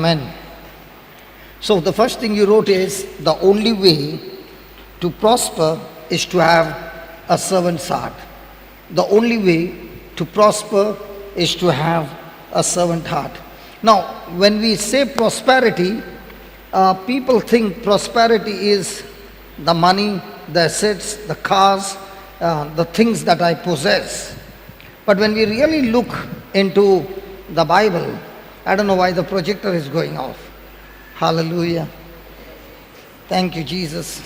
Amen. So the first thing you wrote is, the only way to prosper is to have a servant's heart. The only way to prosper is to have a servant heart. Now, when we say prosperity, people think prosperity is the money, the assets, the cars, the things that I possess. But when we really look into the Bible, I don't know why the projector is going off. Hallelujah. Thank you, Jesus.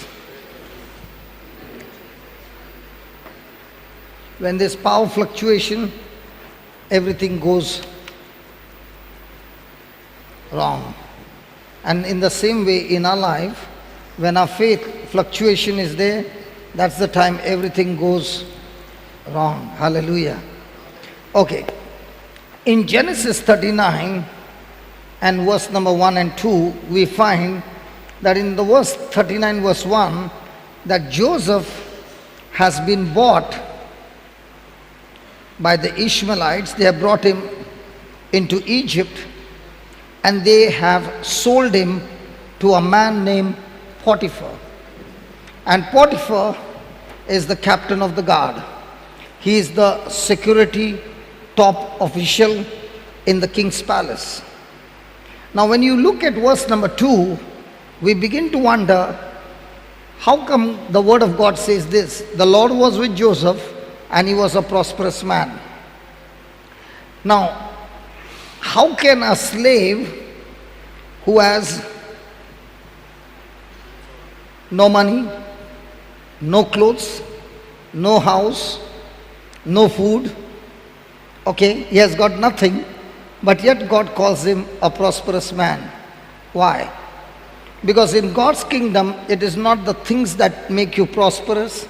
When there's power fluctuation, everything goes wrong. And in the same way in our life, when our faith fluctuation is there, that's the time everything goes wrong. Hallelujah. Okay. In Genesis 39 and verse number 1 and 2, we find that in the verse 39 verse 1, that Joseph has been bought by the Ishmaelites. They have brought him into Egypt and they have sold him to a man named Potiphar. And Potiphar is the captain of the guard. He is the security top official in the king's palace. Now when you look at verse number 2, we begin to wonder, how come the word of God says this? The Lord was with Joseph and he was a prosperous man. Now, how can a slave who has no money, no clothes, no house, no food, okay, he has got nothing, but yet God calls him a prosperous man? Why? Because in God's kingdom, it is not the things that make you prosperous.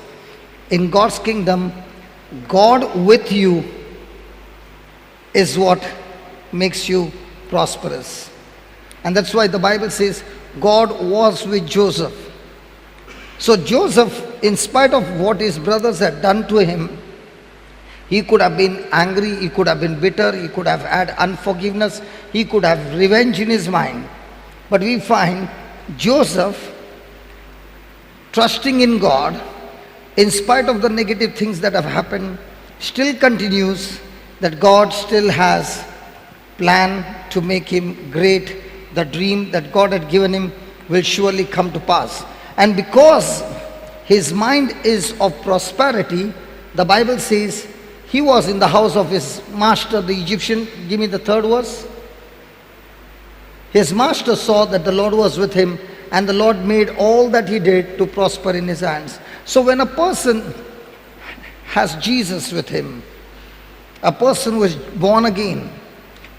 In God's kingdom, God with you is what makes you prosperous. And that's why the Bible says God was with Joseph. So Joseph, in spite of what his brothers had done to him, he could have been angry, he could have been bitter, he could have had unforgiveness, he could have revenge in his mind. But we find Joseph trusting in God, in spite of the negative things that have happened, still continues that God still has plan to make him great. The dream that God had given him will surely come to pass. And because his mind is of prosperity, the Bible says he was in the house of his master, the Egyptian. Give me the third verse. His master saw that the Lord was with him, and the Lord made all that he did to prosper in his hands. So when a person has Jesus with him, a person who is born again,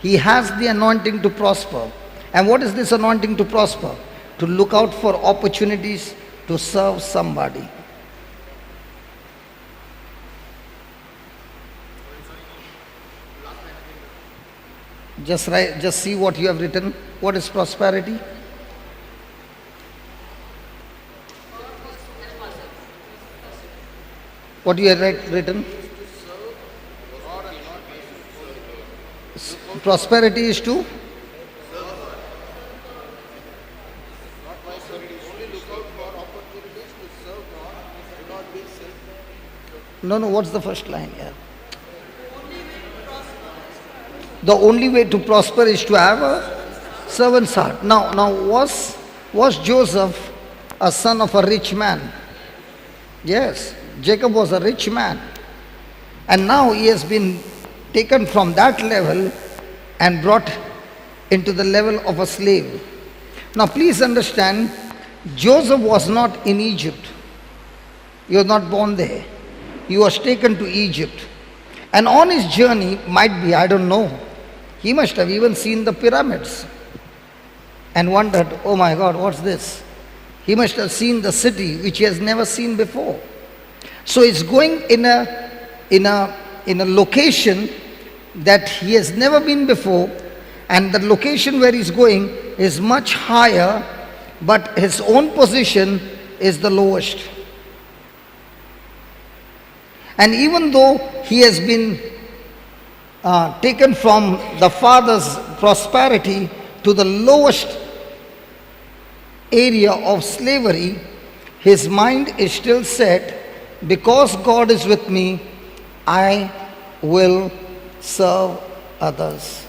he has the anointing to prosper. And what is this anointing to prosper? To look out for opportunities to serve somebody. Just see what you have written. What is prosperity? What you have written? Prosperity is to? No, what's the first line here? The only way to prosper is to have a servant's heart. Now was Joseph a son of a rich man? Yes, Jacob was a rich man. And now he has been taken from that level and brought into the level of a slave. Now please understand, Joseph was not in Egypt. He was not born there. He was taken to Egypt. And on his journey, might be, I don't know, he must have even seen the pyramids and wondered, oh my God, what's this? He must have seen the city which he has never seen before. So he's going in a location that he has never been before, and the location where he's going is much higher, but his own position is the lowest. And even though he has been taken from the father's prosperity, to the lowest area of slavery, his mind is still set, because God is with me, I will serve others.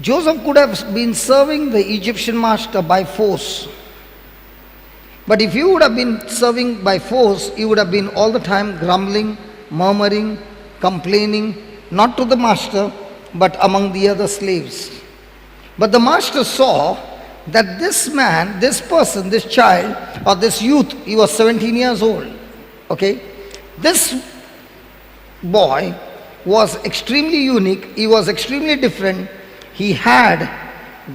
Joseph could have been serving the Egyptian master by force. But if you would have been serving by force, you would have been all the time grumbling, murmuring, complaining, not to the master, but among the other slaves. But the master saw that this man, this person, this child, or this youth, he was 17 years old, okay? This boy was extremely unique, he was extremely different, he had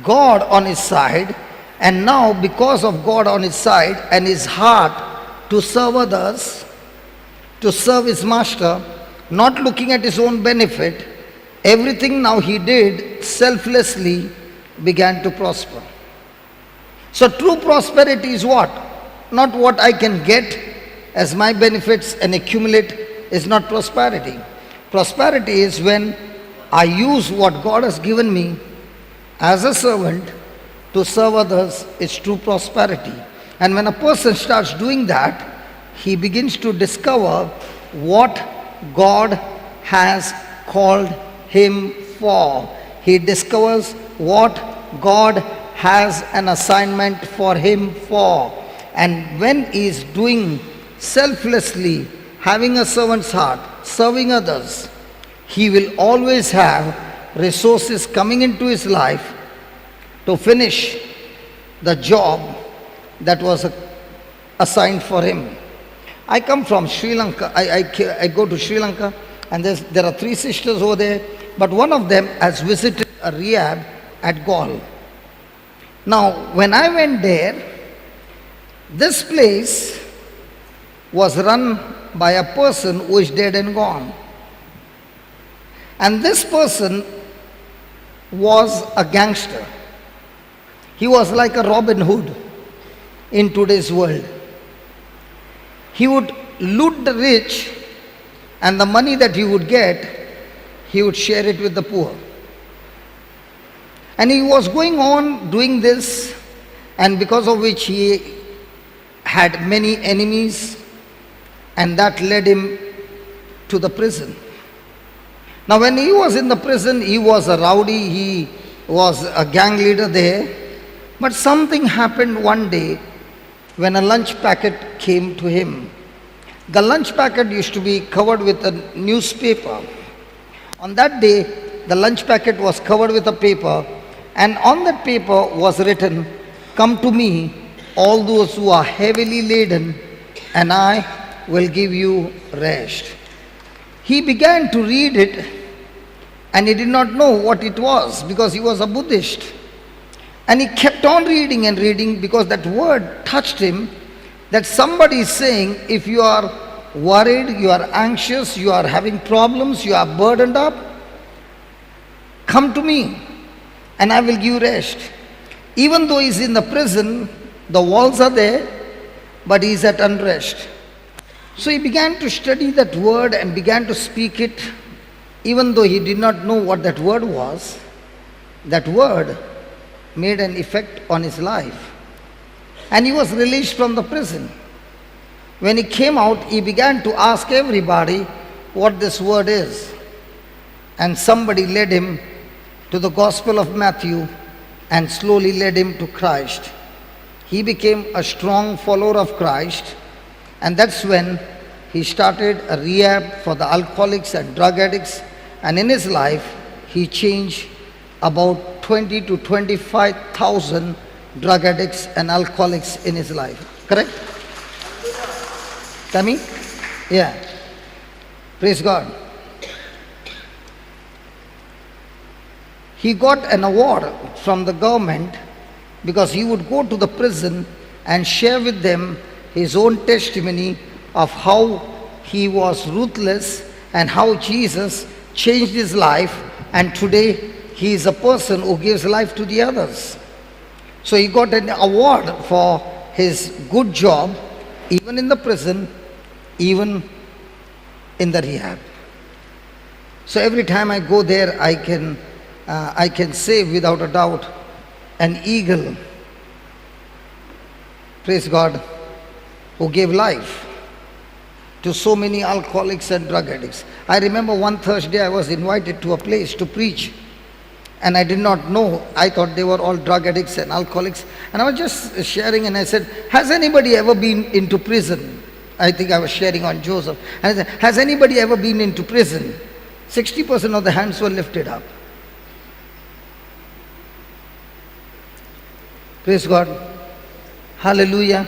God on his side, and now because of God on his side and his heart to serve others, to serve his master, not looking at his own benefit, everything now he did selflessly began to prosper. So true prosperity is what? Not what I can get as my benefits and accumulate is not prosperity. Prosperity is when I use what God has given me as a servant to serve others. It's true prosperity. And when a person starts doing that, he begins to discover what God has called him for. He discovers what God has an assignment for him for. And when he is doing selflessly, having a servant's heart, serving others, he will always have resources coming into his life to finish the job that was assigned for him. I come from Sri Lanka. I go to Sri Lanka, and there are 3 sisters over there, but one of them has visited a rehab at Gaul. Now, when I went there, this place was run by a person who is dead and gone. And this person was a gangster. He was like a Robin Hood in today's world. He would loot the rich, and the money that he would get, he would share it with the poor. And he was going on doing this, and because of which he had many enemies, and that led him to the prison. Now when he was in the prison, he was a rowdy, he was a gang leader there. But something happened one day when a lunch packet came to him. The lunch packet used to be covered with a newspaper. On that day, the lunch packet was covered with a paper, and on that paper was written, "Come to me, all those who are heavily laden, and I will give you rest." He began to read it, and he did not know what it was because he was a Buddhist. And he kept on reading and reading because that word touched him, that somebody is saying, if you are worried, you are anxious, you are having problems, you are burdened up, come to me and I will give you rest. Even though he is in the prison, the walls are there, but he is at unrest. So he began to study that word and began to speak it, even though he did not know what that word was. That word made an effect on his life. And he was released from the prison. When he came out, he began to ask everybody what this word is. And somebody led him to the Gospel of Matthew and slowly led him to Christ. He became a strong follower of Christ, and that's when he started a rehab for the alcoholics and drug addicts, and in his life he changed about 20 to 25,000 drug addicts and alcoholics in his life. Correct? Tammy? Yeah. Praise God. He got an award from the government because he would go to the prison and share with them his own testimony of how he was ruthless and how Jesus changed his life, and today he is a person who gives life to the others. So he got an award for his good job, even in the prison, even in the rehab. So every time I go there, I can I can say without a doubt, an eagle, praise God, who gave life to so many alcoholics and drug addicts. I remember one Thursday I was invited to a place to preach, and I did not know. I thought they were all drug addicts and alcoholics. And I was just sharing, and I said, has anybody ever been into prison? I think I was sharing on Joseph. And I said, has anybody ever been into prison? 60% of the hands were lifted up. Praise God. Hallelujah.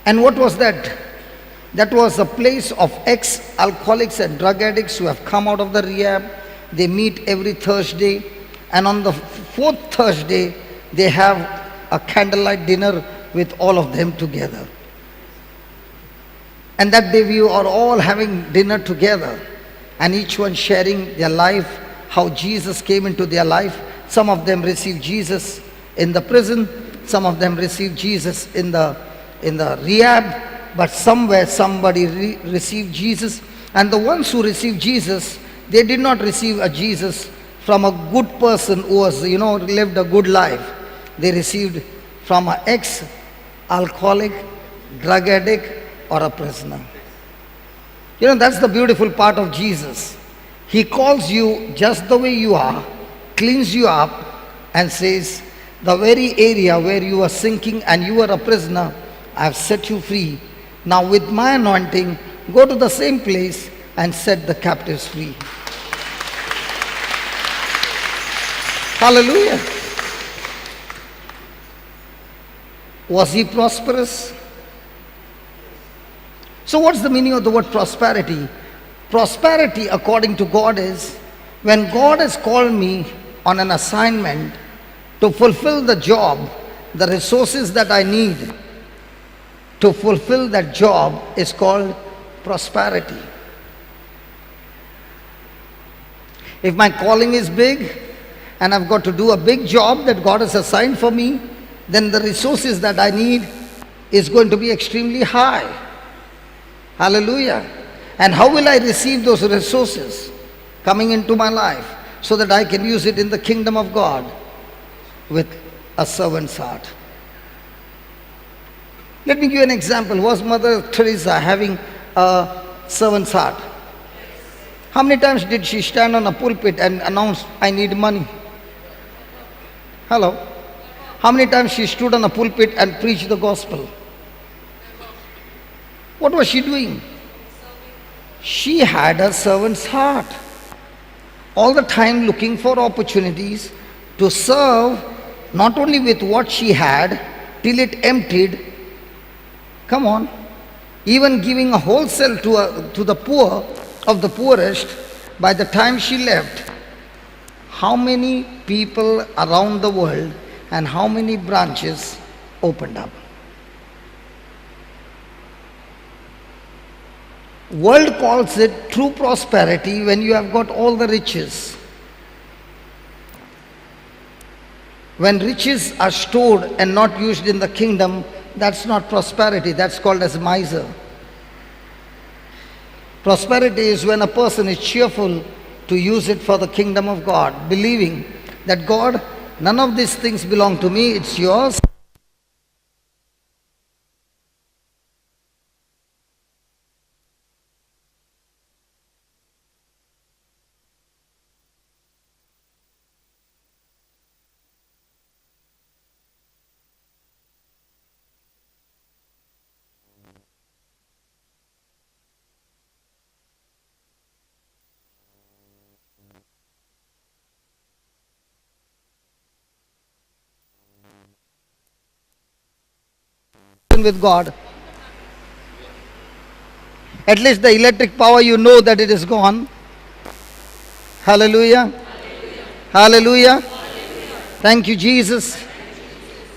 And what was that? That was a place of ex-alcoholics and drug addicts who have come out of the rehab. They meet every Thursday, and on the fourth Thursday, they have a candlelight dinner with all of them together. And that day we are all having dinner together, and each one sharing their life, how Jesus came into their life. Some of them received Jesus in the prison, some of them received Jesus in the rehab, but somewhere somebody received Jesus. And the ones who received Jesus, they did not receive a Jesus from a good person who was, lived a good life. They received from an ex-alcoholic, drug addict, or a prisoner. That's the beautiful part of Jesus. He calls you just the way you are, cleans you up, and says, the very area where you are sinking and you are a prisoner, I have set you free. Now with my anointing, go to the same place and set the captives free. Hallelujah. Was he prosperous? So what's the meaning of the word prosperity? Prosperity, according to God, is when God has called me on an assignment to fulfill the job, the resources that I need to fulfill that job is called prosperity. If my calling is big and I've got to do a big job that God has assigned for me, then the resources that I need is going to be extremely high. Hallelujah. And how will I receive those resources coming into my life so that I can use it in the kingdom of God? With a servant's heart. Let me give you an example. Was Mother Teresa having a servant's heart? How many times did she stand on a pulpit and announce, I need money? Hello? How many times she stood on a pulpit and preached the gospel? What was she doing? She had a servant's heart. All the time looking for opportunities to serve, not only with what she had till it emptied. Come on. Even giving a wholesale to the poor of the poorest. By the time she left, how many people around the world and how many branches opened up? World calls it true prosperity when you have got all the riches. When riches are stored and not used in the kingdom, that's not prosperity, that's called as miser. Prosperity is when a person is cheerful to use it for the kingdom of God, believing that God, none of these things belong to me, it's yours. With God. At least the electric power, you know that it is gone. Hallelujah. Hallelujah. Hallelujah. Thank you, Jesus.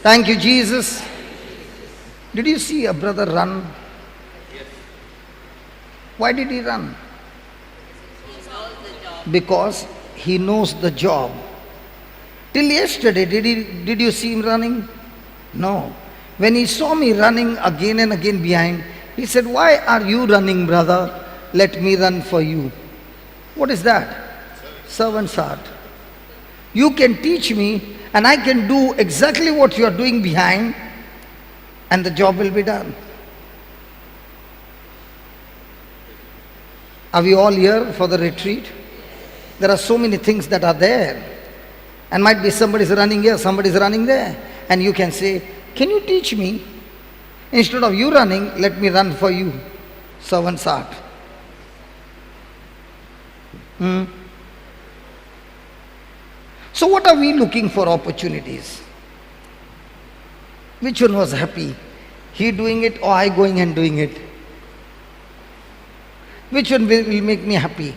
Thank you, Jesus. Did you see a brother run? Why did he run? Because he knows the job. Till yesterday, did you see him running? No. When he saw me running again and again behind, he said, why are you running, brother? Let me run for you. What is that? Servant's heart. You can teach me and I can do exactly what you are doing behind, and the job will be done. Are we all here for the retreat? There are so many things that are there. And might be somebody is running here, somebody is running there. And you can say, can you teach me? Instead of you running, let me run for you. Servant's heart. So what are we looking for opportunities? Which one was happy? He doing it or I going and doing it? Which one will make me happy?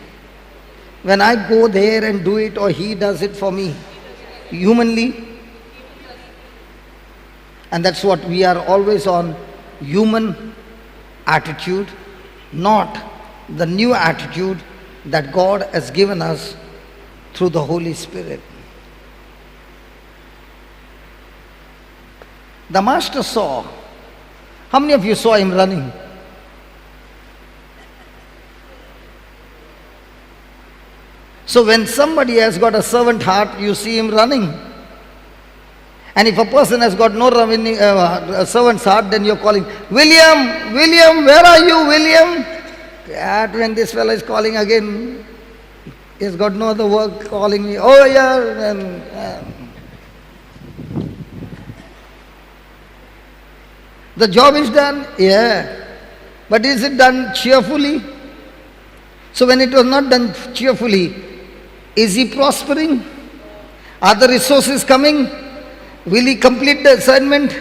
When I go there and do it or he does it for me? Humanly? And that's what we are always on, human attitude, not the new attitude that God has given us through the Holy Spirit. The master saw. How many of you saw him running? So when somebody has got a servant heart, you see him running. And if a person has got no a servant's heart, then you're calling, William, William, where are you, William? And when this fellow is calling again, he's got no other work calling me, oh yeah. The job is done, yeah. But is it done cheerfully? So when it was not done cheerfully, is he prospering? Are the resources coming? Will he complete the assignment?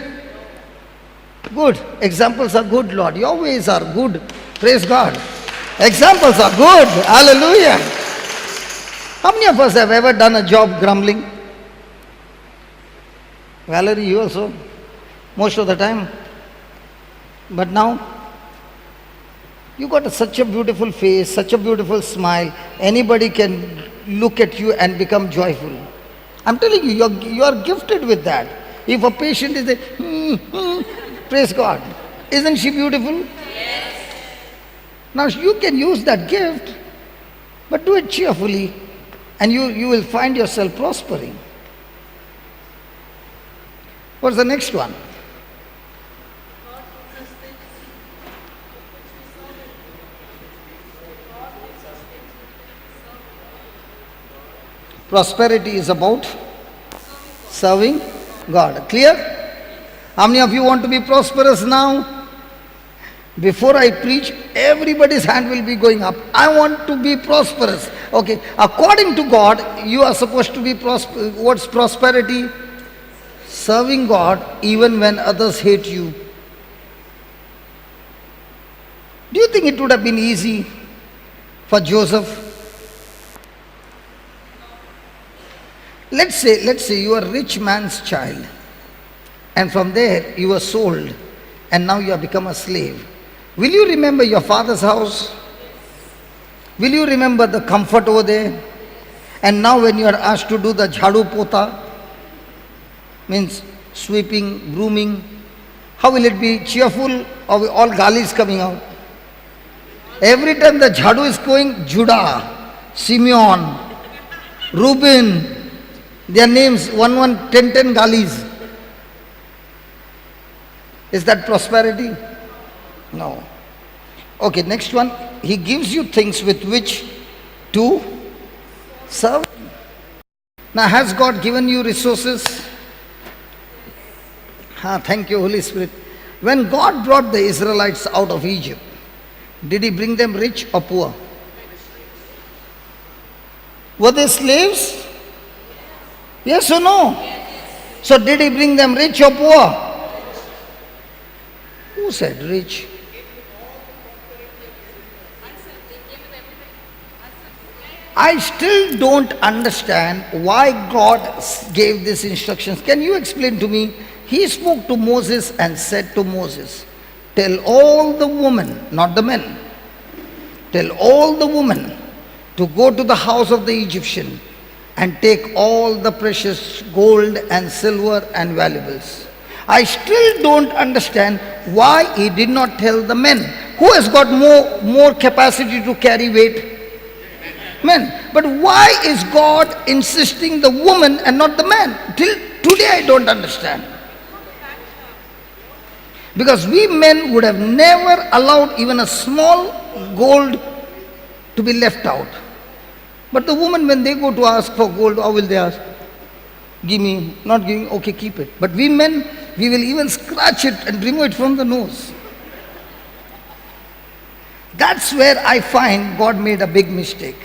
Good. Examples are good, Lord. Your ways are good. Praise God. Examples are good. Hallelujah. How many of us have ever done a job grumbling? Valerie, you also? Most of the time. But now, you got such a beautiful face, such a beautiful smile. Anybody can look at you and become joyful. I'm telling you, you are gifted with that. If a patient is praise God. Isn't she beautiful? Yes. Now you can use that gift, but do it cheerfully, and you will find yourself prospering. What's the next one? Prosperity is about serving God. Clear? How many of you want to be prosperous now? Before I preach, everybody's hand will be going up. I want to be prosperous. Okay, according to God, you are supposed to be what's prosperity? Serving God even when others hate you. Do you think it would have been easy for Joseph? Let's say you are a rich man's child, and from there you were sold, and now you have become a slave. Will you remember your father's house? Will you remember the comfort over there? And now when you are asked to do the jhadu pota, means sweeping, brooming, how will it be? Cheerful or all galis coming out? Every time the jhadu is going, Judah, Simeon, Reuben, their names, 10 galis. Is that prosperity? No. Okay, next one. He gives you things with which to serve. Now, has God given you resources? Thank you, Holy Spirit. When God brought the Israelites out of Egypt, did He bring them rich or poor? Were they slaves? Yes or no? So did He bring them rich or poor? Who said rich? I still don't understand why God gave these instructions. Can you explain to me? He spoke to Moses and said to Moses, tell all the women, not the men, tell all the women to go to the house of the Egyptian and take all the precious gold and silver and valuables. I still don't understand why He did not tell the men. Who has got more capacity to carry weight? Men. But why is God insisting the woman and not the man? Till today I don't understand. Because we men would have never allowed even a small gold to be left out. But the woman, when they go to ask for gold, how will they ask? Give me, not giving, okay, keep it. But we men, we will even scratch it and remove it from the nose. That's where I find God made a big mistake.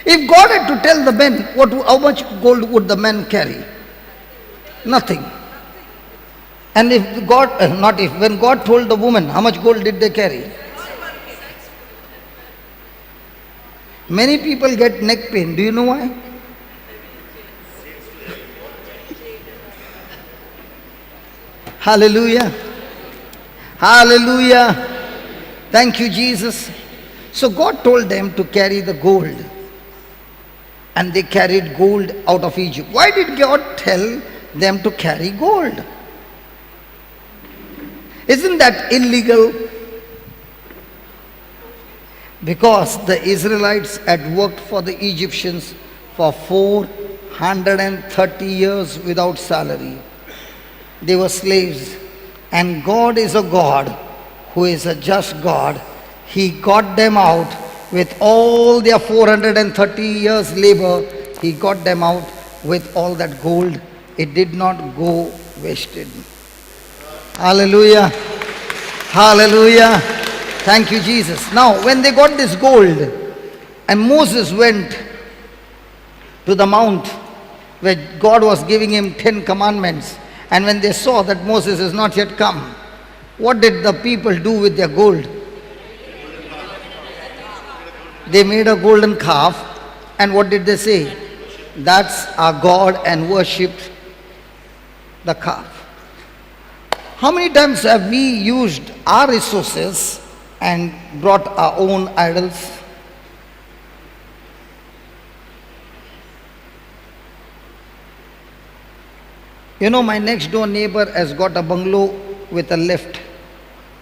If God had to tell the men how much gold would the men carry? Nothing. And if God, when God told the woman, how much gold did they carry? Many people get neck pain. Do you know why? Hallelujah. Hallelujah. Thank you, Jesus. So God told them to carry the gold. And they carried gold out of Egypt. Why did God tell them to carry gold? Isn't that illegal? Because the Israelites had worked for the Egyptians for 430 years without salary. They were slaves. And God is a God who is a just God. He got them out with all their 430 years labor. He got them out with all that gold. It did not go wasted. Hallelujah. Hallelujah. Thank you, Jesus. Now, when they got this gold, and Moses went to the mount where God was giving him 10 commandments, and when they saw that Moses is not yet come, what did the people do with their gold? They made a golden calf, and what did they say? That's our God, and worshipped the calf. How many times have we used our resources and brought our own idols? You know, my next door neighbor has got a bungalow with a lift,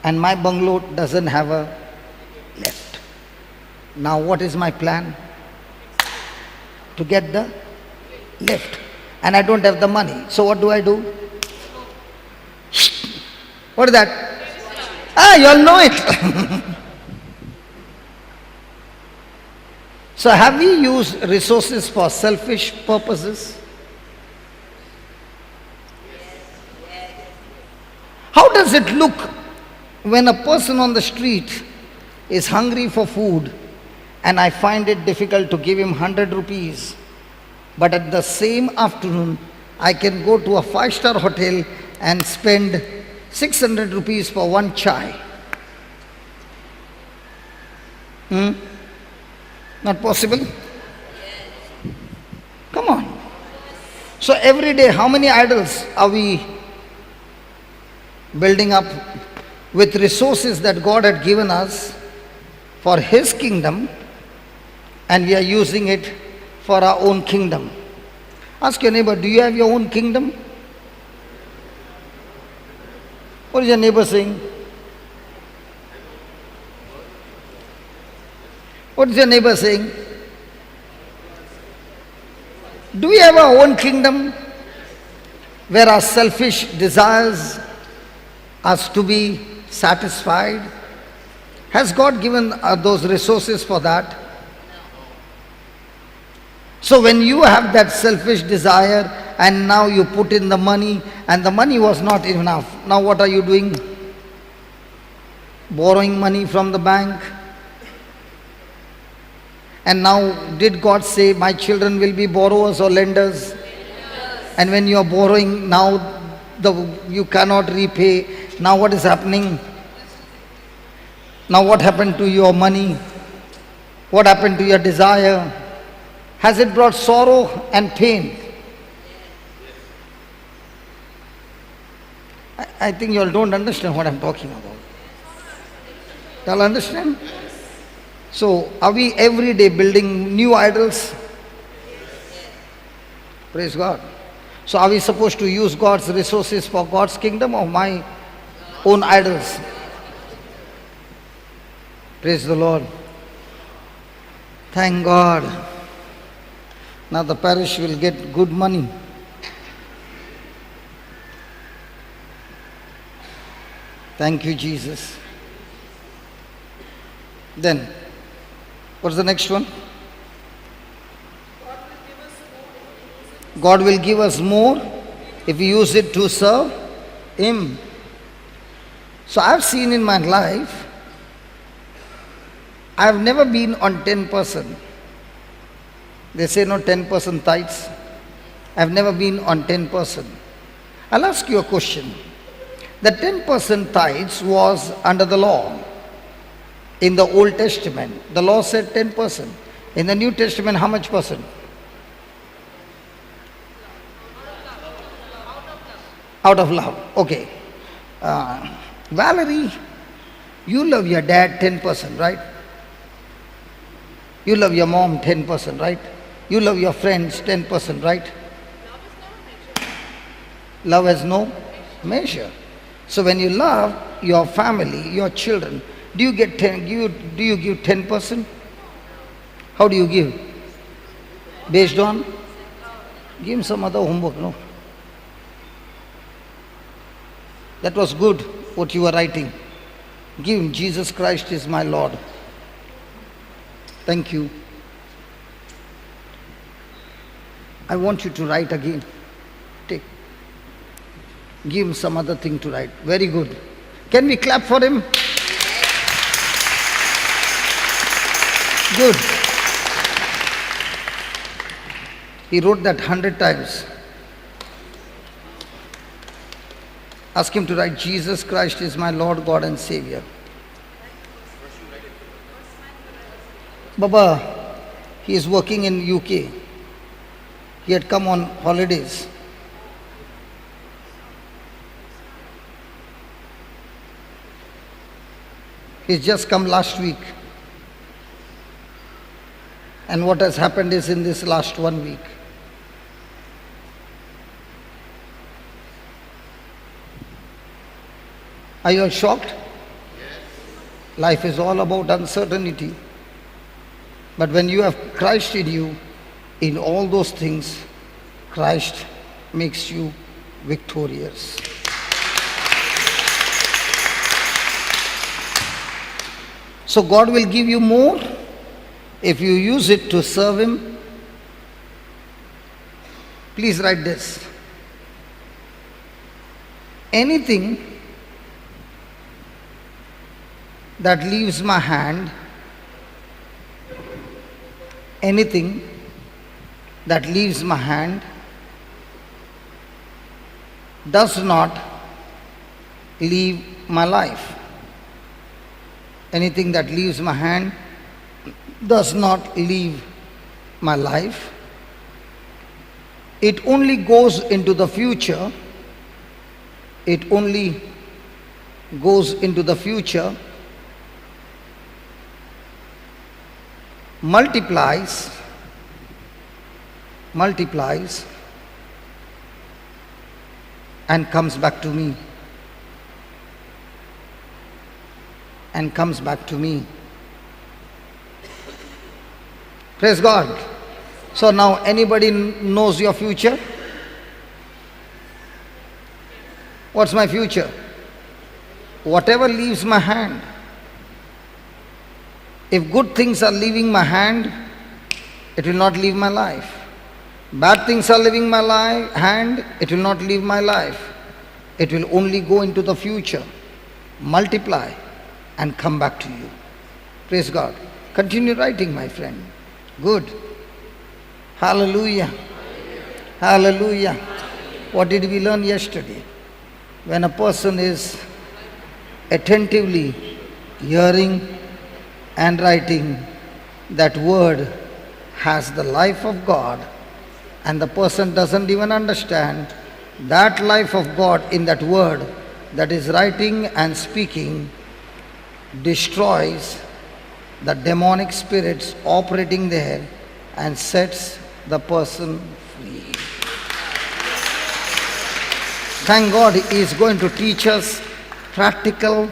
and my bungalow doesn't have a lift. Now what is my plan? To get the lift. And I don't have the money. So what do I do? What is that? You all know it. So have we used resources for selfish purposes? How does it look when a person on the street is hungry for food and I find it difficult to give him 100 rupees, but at the same afternoon I can go to a 5-star hotel and spend 600 rupees for one chai? Not possible? Come on. So every day, how many idols are we building up with resources that God had given us for His kingdom, and we are using it for our own kingdom? Ask your neighbor, do you have your own kingdom? What is your neighbor saying? What is your neighbor saying? Do we have our own kingdom where our selfish desires are to be satisfied? Has God given those resources for that? So when you have that selfish desire and now you put in the money and the money was not enough, now what are you doing? Borrowing money from the bank. And now did God say my children will be borrowers or lenders? And when you are borrowing, now you cannot repay. Now what is happening? Now what happened to your money? What happened to your desire? Has it brought sorrow and pain? I think you all don't understand what I'm talking about. You all understand? So are we every day building new idols? Praise God. So are we supposed to use God's resources for God's kingdom or my own idols? Praise the Lord. Thank God. Now the parish will get good money. Thank you, Jesus. Then, what's the next one? God will give us more if we use it to serve Him. So I've seen in my life, I've never been on 10%. They say no 10% tithes. I've never been on 10%. I'll ask you a question. The 10% tithes was under the law. In the Old Testament, the law said 10%. In the New Testament, how much percent? Out of love. Okay. Valerie, you love your dad 10%, right? You love your mom 10%, right? You love your friends 10%, right? Love has no measure. So when you love your family, your children, do you give 10%? How do you give? Based on? Give him some other homework, no? That was good, what you were writing. Give him, Jesus Christ is my Lord. Thank you. I want you to write again. Take. Give him some other thing to write. Very good. Can we clap for him? Good. He wrote that 100 times. Ask him to write, Jesus Christ is my Lord, God and Savior. Baba, he is working in UK. He had come on holidays. He's just come last week. And what has happened is in this last 1 week. Are you all shocked? Yes. Life is all about uncertainty. But when you have Christ in you, in all those things, Christ makes you victorious. So God will give you more if you use it to serve Him. Please write this. Anything that leaves my hand, anything that leaves my hand does not leave my life. Anything that leaves my hand does not leave my life. It only goes into the future. It only goes into the future, multiplies, and comes back to me. And comes back to me. Praise God. So now anybody knows your future? What's my future? Whatever leaves my hand. If good things are leaving my hand, it will not leave my life. Bad things are leaving my hand, it will not leave my life. It will only go into the future, multiply, and come back to you. Praise God. Continue writing, my friend. Good. Hallelujah. Hallelujah. What did we learn yesterday? When a person is attentively hearing and writing, that word has the life of God, and the person doesn't even understand that life of God in that word that is writing and speaking destroys the demonic spirits operating there and sets the person free. Thank God He is going to teach us practical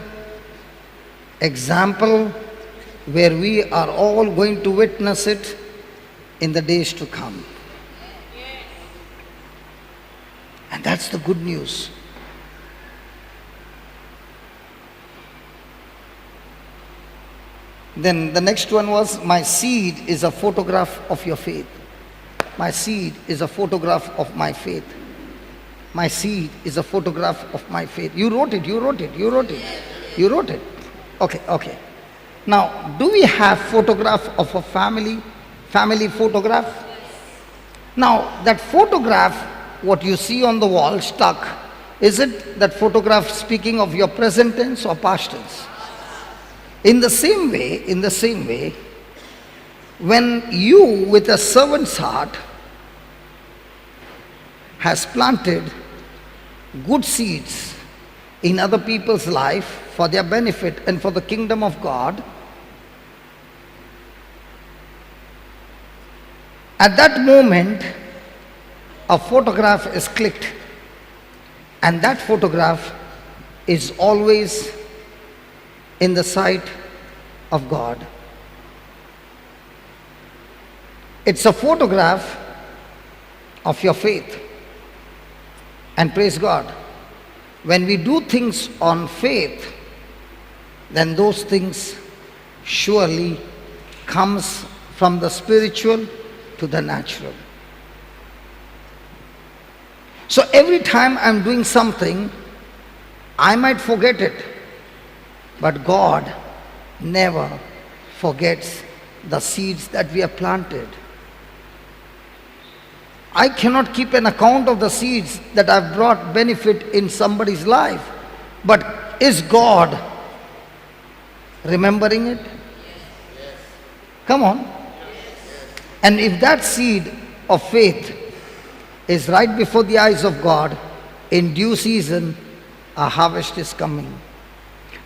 example where we are all going to witness it in the days to come. And that's the good news. Then the next one was, my seed is a photograph of your faith. My seed is a photograph of my faith. My seed is a photograph of my faith. You wrote it, you wrote it, you wrote it. You wrote it. Okay, okay. Now, do we have photograph of a family photograph? Now, that photograph, what you see on the wall stuck, is it that photograph speaking of your present tense or past tense? In the same way, when you with a servant's heart has planted good seeds in other people's life for their benefit and for the kingdom of God, at that moment a photograph is clicked, and that photograph is always in the sight of God. It's a photograph of your faith. And praise God, when we do things on faith, then those things surely comes from the spiritual to the natural. So every time I'm doing something, I might forget it, but God never forgets the seeds that we have planted. I cannot keep an account of the seeds that I've brought benefit in somebody's life, but is God remembering it? Come on. And if that seed of faith is right before the eyes of God, in due season a harvest is coming.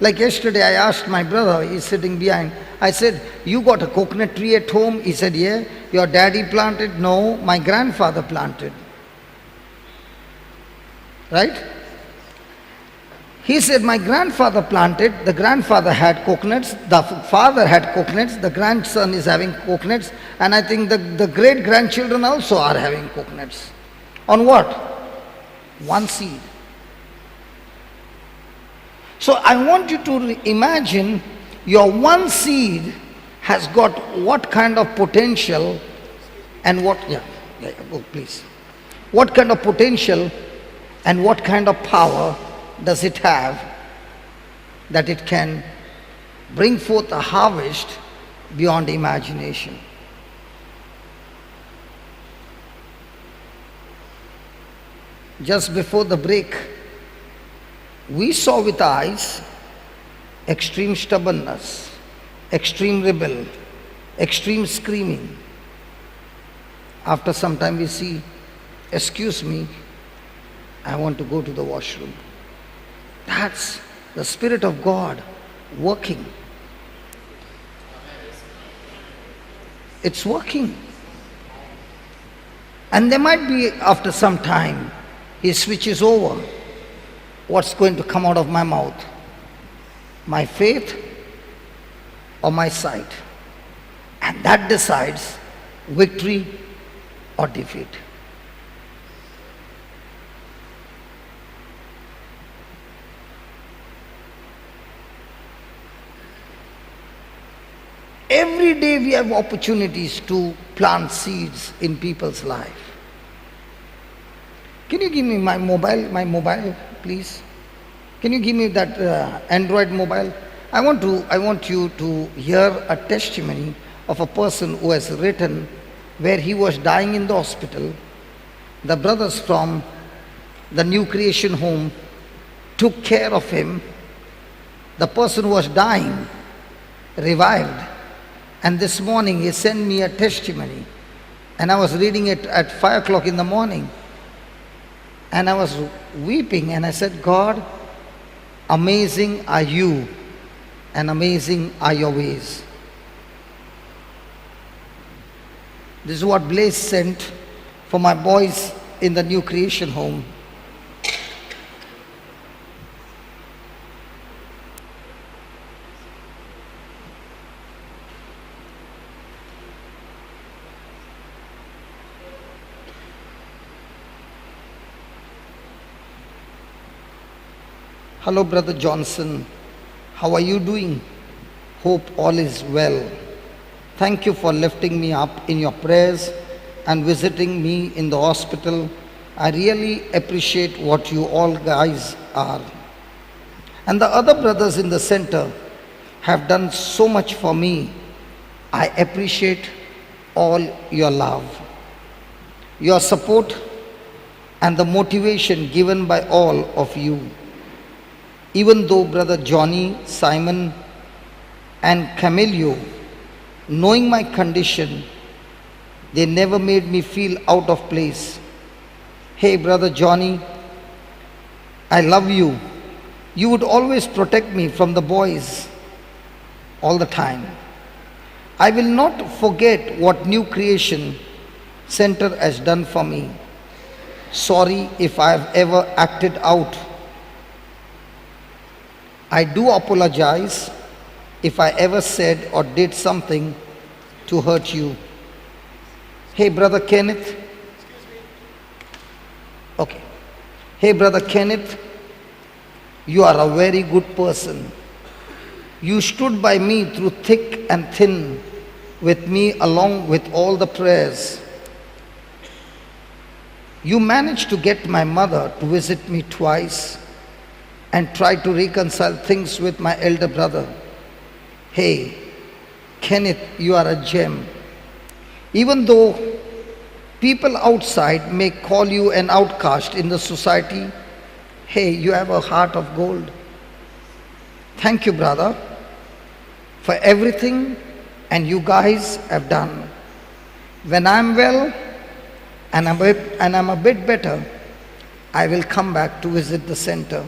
Like yesterday I asked my brother, he's sitting behind, I said, you got a coconut tree at home? He said, yeah. Your daddy planted? No, my grandfather planted. Right? He said, my grandfather planted, the grandfather had coconuts, the father had coconuts, the grandson is having coconuts, and I think the great-grandchildren also are having coconuts. On what? One seed. So I want you to imagine your one seed has got what kind of potential and what, oh please. What kind of potential and what kind of power does it have that it can bring forth a harvest beyond imagination. Just before the break, we saw with eyes extreme stubbornness, extreme rebel, extreme screaming. After some time we see, excuse me, I want to go to the washroom. That's the Spirit of God working. It's working. And there might be, after some time, he switches over. What's going to come out of my mouth? My faith or my sight? And that decides victory or defeat. Every day we have opportunities to plant seeds in people's life. Can you give me my mobile, please? Can you give me that Android mobile? I want you to hear a testimony of a person who has written where he was dying in the hospital. The brothers from the New Creation Home took care of him. The person who was dying revived. And this morning he sent me a testimony. And I was reading it at 5 o'clock in the morning. And I was weeping and I said, God, amazing are you and amazing are your ways. This is what Blaze sent for my boys in the New Creation Home. Hello, Brother Johnson. How are you doing? Hope all is well. Thank you for lifting me up in your prayers and visiting me in the hospital. I really appreciate what you all guys are. And the other brothers in the center have done so much for me. I appreciate all your love, your support, and the motivation given by all of you. Even though Brother Johnny, Simon, and Camillo, knowing my condition, they never made me feel out of place. Hey, Brother Johnny, I love you. You would always protect me from the boys all the time. I will not forget what New Creation Center has done for me. Sorry if I have ever acted out. I do apologize if I ever said or did something to hurt you. Hey, Brother Kenneth. Okay. Hey, Brother Kenneth, you are a very good person. You stood by me through thick and thin with me along with all the prayers. You managed to get my mother to visit me twice and try to reconcile things with my elder brother. Hey, Kenneth, you are a gem. Even though people outside may call you an outcast in the society, hey, you have a heart of gold. Thank you, brother, for everything and you guys have done. When I'm well and I'm a bit better, I will come back to visit the center.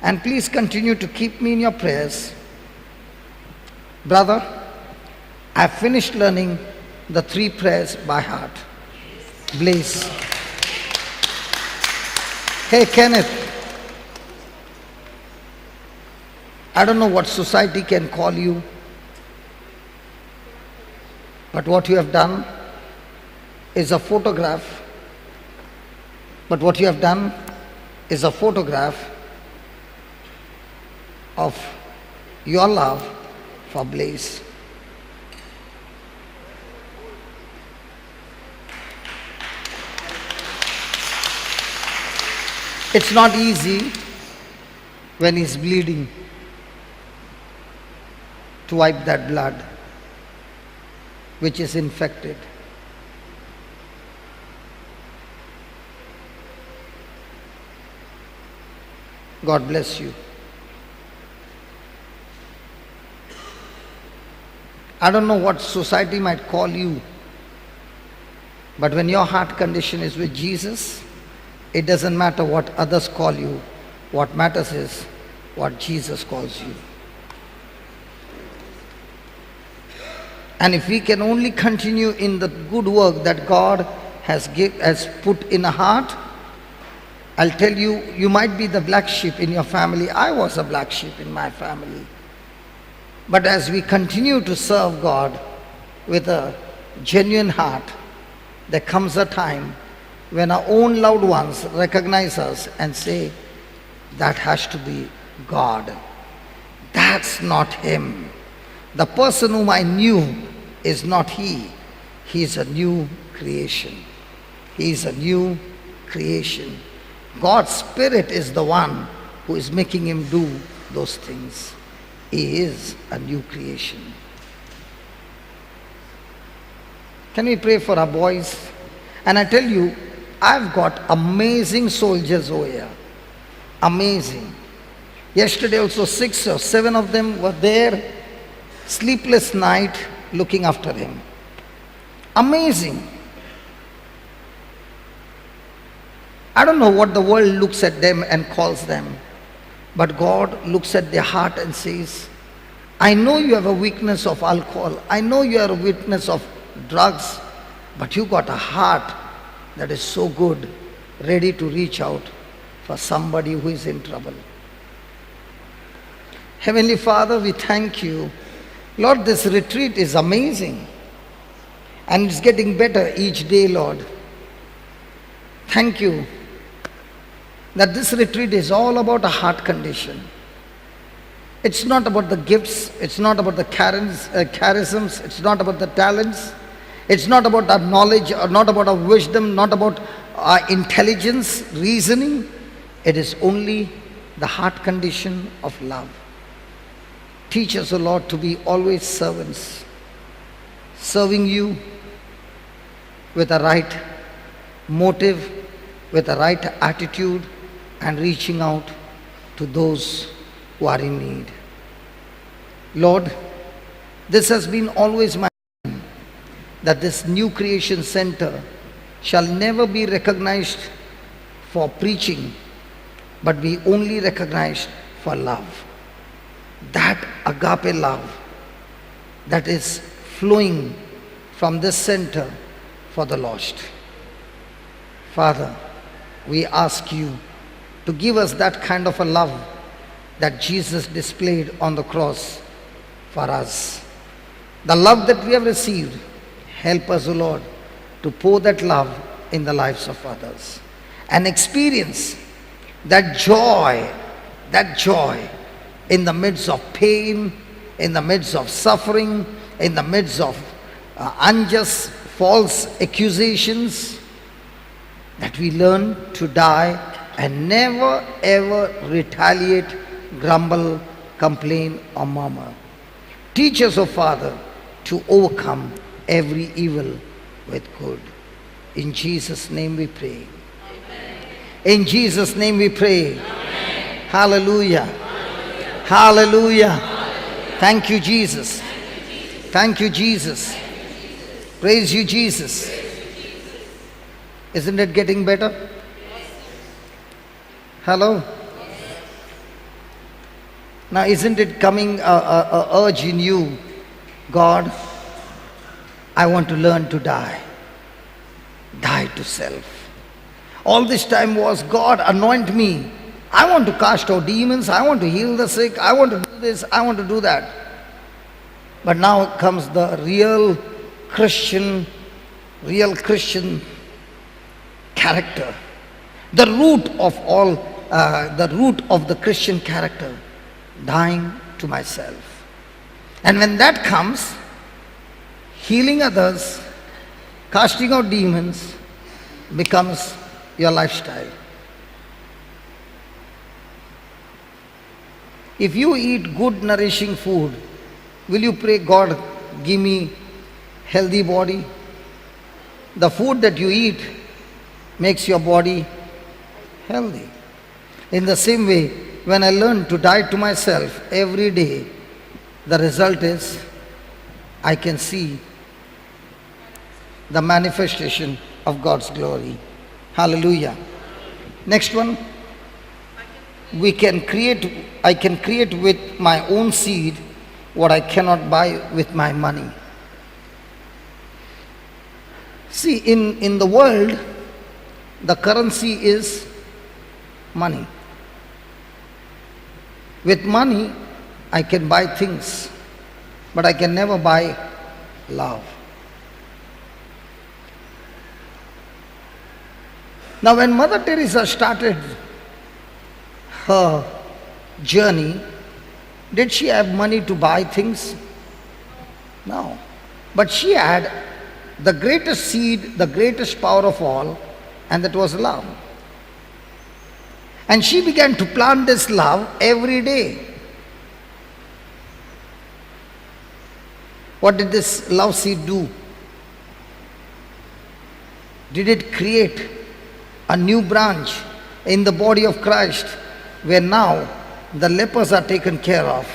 And please continue to keep me in your prayers. Brother, I've finished learning the 3 prayers by heart. Blaze. Hey, Kenneth, I don't know what society can call you, but what you have done is a photograph. But what you have done is a photograph of your love for Blaze. It's not easy when he's bleeding to wipe that blood which is infected. God bless you. I don't know what society might call you, but when your heart condition is with Jesus, it doesn't matter what others call you. What matters is what Jesus calls you. And if we can only continue in the good work that God has put in a heart, I'll tell you, you might be the black sheep in your family. I was a black sheep in my family. But as we continue to serve God with a genuine heart, there comes a time when our own loved ones recognize us and say, that has to be God. That's not him. The person whom I knew is not he. He is a new creation. He is a new creation. God's Spirit is the one who is making him do those things. He is a new creation. Can we pray for our boys? And I tell you, I've got amazing soldiers over here. Amazing. Yesterday also 6 or 7 of them were there, sleepless night, looking after him. Amazing. I don't know what the world looks at them and calls them, but God looks at their heart and says, I know you have a weakness of alcohol. I know you are a weakness of drugs, but you got a heart that is so good, ready to reach out for somebody who is in trouble. Heavenly Father, we thank you. Lord, this retreat is amazing and it's getting better each day, Lord. Thank you. that this retreat is all about a heart condition. It's not about the gifts, it's not about the charisms, it's not about the talents, it's not about our knowledge, or not about our wisdom, not about our intelligence, reasoning. It is only the heart condition of love. Teach us, O Lord, to be always servants, serving you with a right motive, with a right attitude, and reaching out to those who are in need. Lord, this has been always my aim, that this New Creation Center shall never be recognized for preaching, but be only recognized for love. That agape love that is flowing from this center for the lost. Father, we ask you to give us that kind of a love that Jesus displayed on the cross for us. The love that we have received, help us, O Lord, to pour that love in the lives of others and experience that joy in the midst of pain, in the midst of suffering, in the midst of unjust false accusations, that we learn to die and never ever retaliate, grumble, complain or murmur. Teach us, O Father, to overcome every evil with good. In Jesus' name we pray. Amen. In Jesus' name we pray. Amen. Hallelujah. Hallelujah. Hallelujah. Hallelujah. Thank you, Jesus. Thank you, Jesus. Praise you, Jesus. Isn't it getting better? Hello? Now, isn't it coming a urge in you? God, I want to learn to die. Die to self. All this time was, God, anoint me. I want to cast out demons. I want to heal the sick. I want to do this. I want to do that. But now comes the real Christian character. The root of all, the root of the Christian character, dying to myself. And when that comes, healing others, casting out demons becomes your lifestyle. If you eat good nourishing food, will you pray, God, give me healthy body? The food that you eat makes your body healthy. In the same way, when I learn to die to myself every day, the result is I can see the manifestation of God's glory. Hallelujah. Next one. I can create with my own seed what I cannot buy with my money. See, in the world, the currency is money. With money, I can buy things, but I can never buy love. Now, when Mother Teresa started her journey, did she have money to buy things? No. But she had the greatest seed, the greatest power of all, and that was love. And she began to plant this love every day. What did this love seed do? Did it create a new branch in the body of Christ, where now the lepers are taken care of,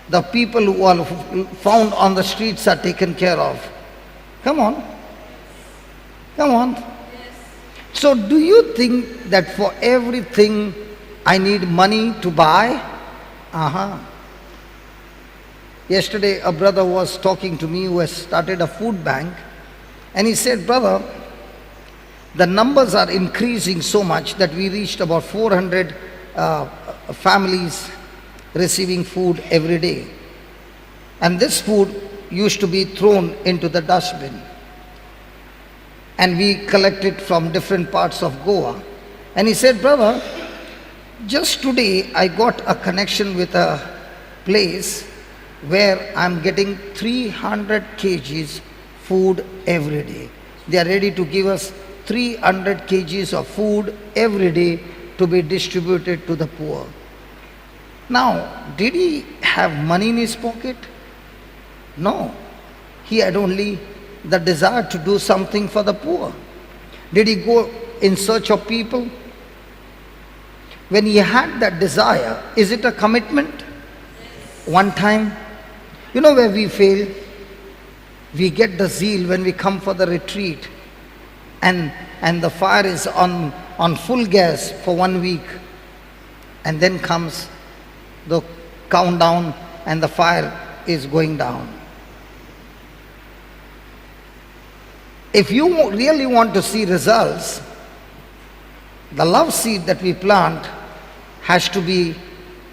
the people who are found on the streets are taken care of? Come on. Come on. Yes. So do you think that for everything I need money to buy? Yesterday a brother was talking to me who has started a food bank, and he said, brother, the numbers are increasing so much that we reached about 400 families receiving food every day. And this food used to be thrown into the dustbin. And we collect it from different parts of Goa. And he said, brother, Just today, I got a connection with a place where I'm getting 300 kgs food every day. They are ready to give us 300 kgs of food every day to be distributed to the poor. Now, did he have money in his pocket? No. He had only the desire to do something for the poor. Did he go in search of people? When he had that desire, is it a commitment? One time, you know where we fail? We get the zeal when we come for the retreat and the fire is on full gas for 1 week, and then comes the countdown and the fire is going down. If you really want to see results, the love seed that we plant has to be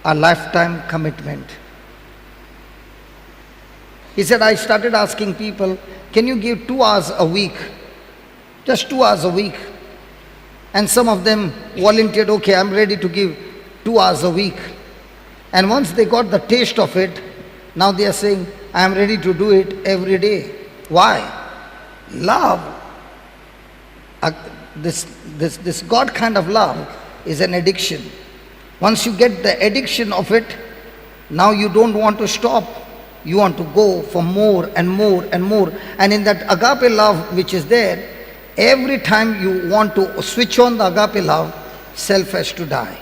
a lifetime commitment. He said, I started asking people, can you give 2 hours a week? Just 2 hours a week. And some of them volunteered, okay, I'm ready to give 2 hours a week. And once they got the taste of it, now they are saying, I am ready to do it every day. Why? Love, this God kind of love is an addiction. Once you get the addiction of it, now you don't want to stop. You want to go for more and more and more. And in that agape love which is there, every time you want to switch on the agape love, self has to die.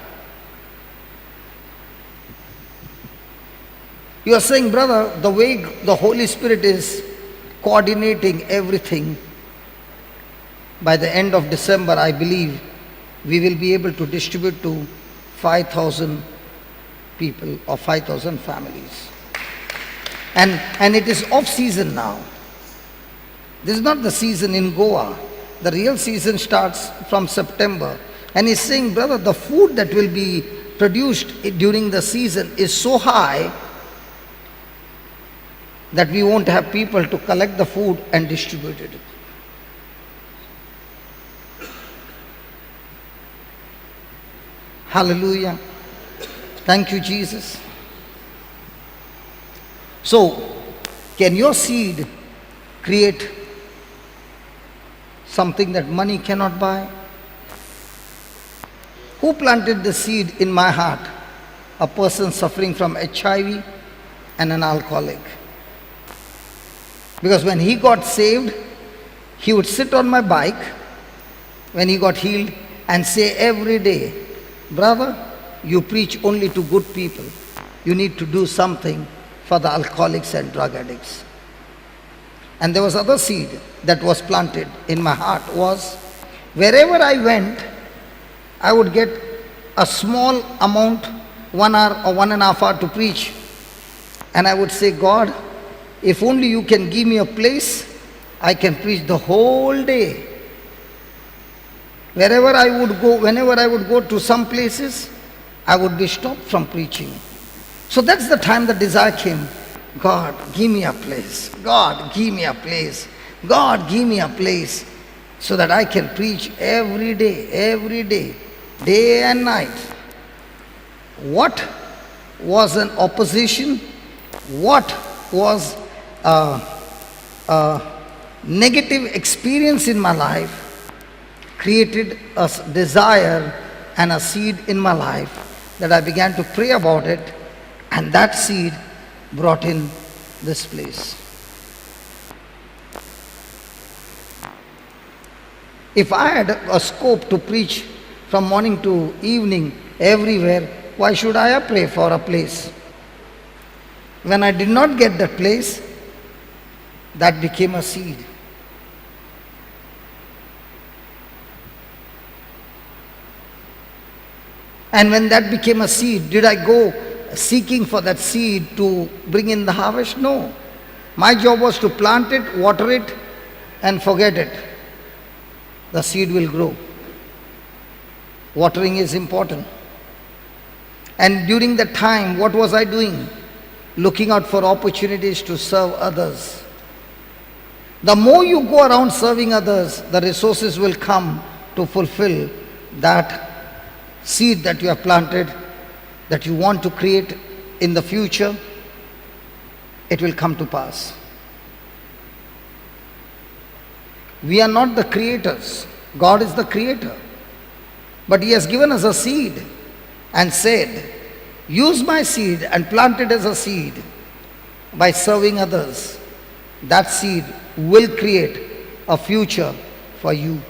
You are saying, brother, the way the Holy Spirit is coordinating everything, by the end of December, I believe, we will be able to distribute to 5,000 people or 5,000 families. And it is off season now. This is not the season in Goa. The real season starts from September. And he's saying, brother, the food that will be produced during the season is so high that we won't have people to collect the food and distribute it. Hallelujah. Thank you, Jesus. So, can your seed create something that money cannot buy? Who planted the seed in my heart? A person suffering from HIV and an alcoholic. Because when he got saved, he would sit on my bike when he got healed and say every day, brother, you preach only to good people. You need to do something for the alcoholics and drug addicts. And there was other seed that was planted in my heart was, wherever I went, I would get a small amount, 1 hour or 1.5 hours to preach. And I would say, God, if only you can give me a place, I can preach the whole day. Wherever I would go, whenever I would go to some places, I would be stopped from preaching. So that's the time the desire came. God, give me a place. God, give me a place. God, give me a place so that I can preach every day, day and night. What was an opposition? What was a negative experience in my life created a desire and a seed in my life that I began to pray about it, and that seed brought in this place. If I had a scope to preach from morning to evening everywhere, why should I pray for a place? When I did not get that place, that became a seed. And when that became a seed, did I go seeking for that seed to bring in the harvest? No. My job was to plant it, water it, and forget it. The seed will grow. Watering is important. And during that time, what was I doing? Looking out for opportunities to serve others. The more you go around serving others, the resources will come to fulfill that seed that you have planted, that you want to create in the future, it will come to pass. We are not the creators. God is the creator. But He has given us a seed and said, use my seed and plant it as a seed by serving others. That seed will create a future for you.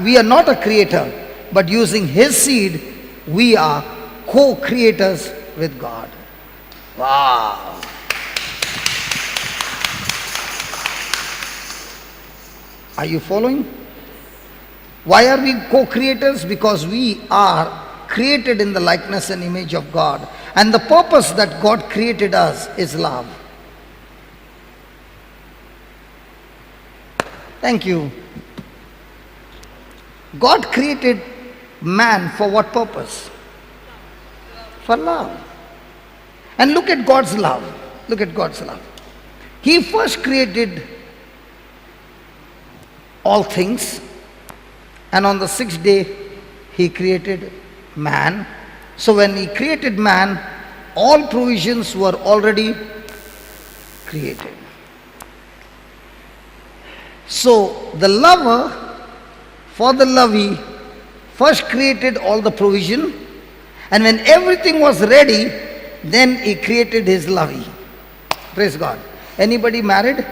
We are not a creator, but using His seed, we are co-creators with God. Wow. Are you following? Why are we co-creators? Because we are created in the likeness and image of God. And the purpose that God created us is love. Thank you. God created man for what purpose? For love. And look at God's love. Look at God's love. He first created all things, and on the sixth day He created man. So when He created man, all provisions were already created. So the lover for the lovey first created all the provision, and when everything was ready, then he created his lovey. Praise God. Anybody married?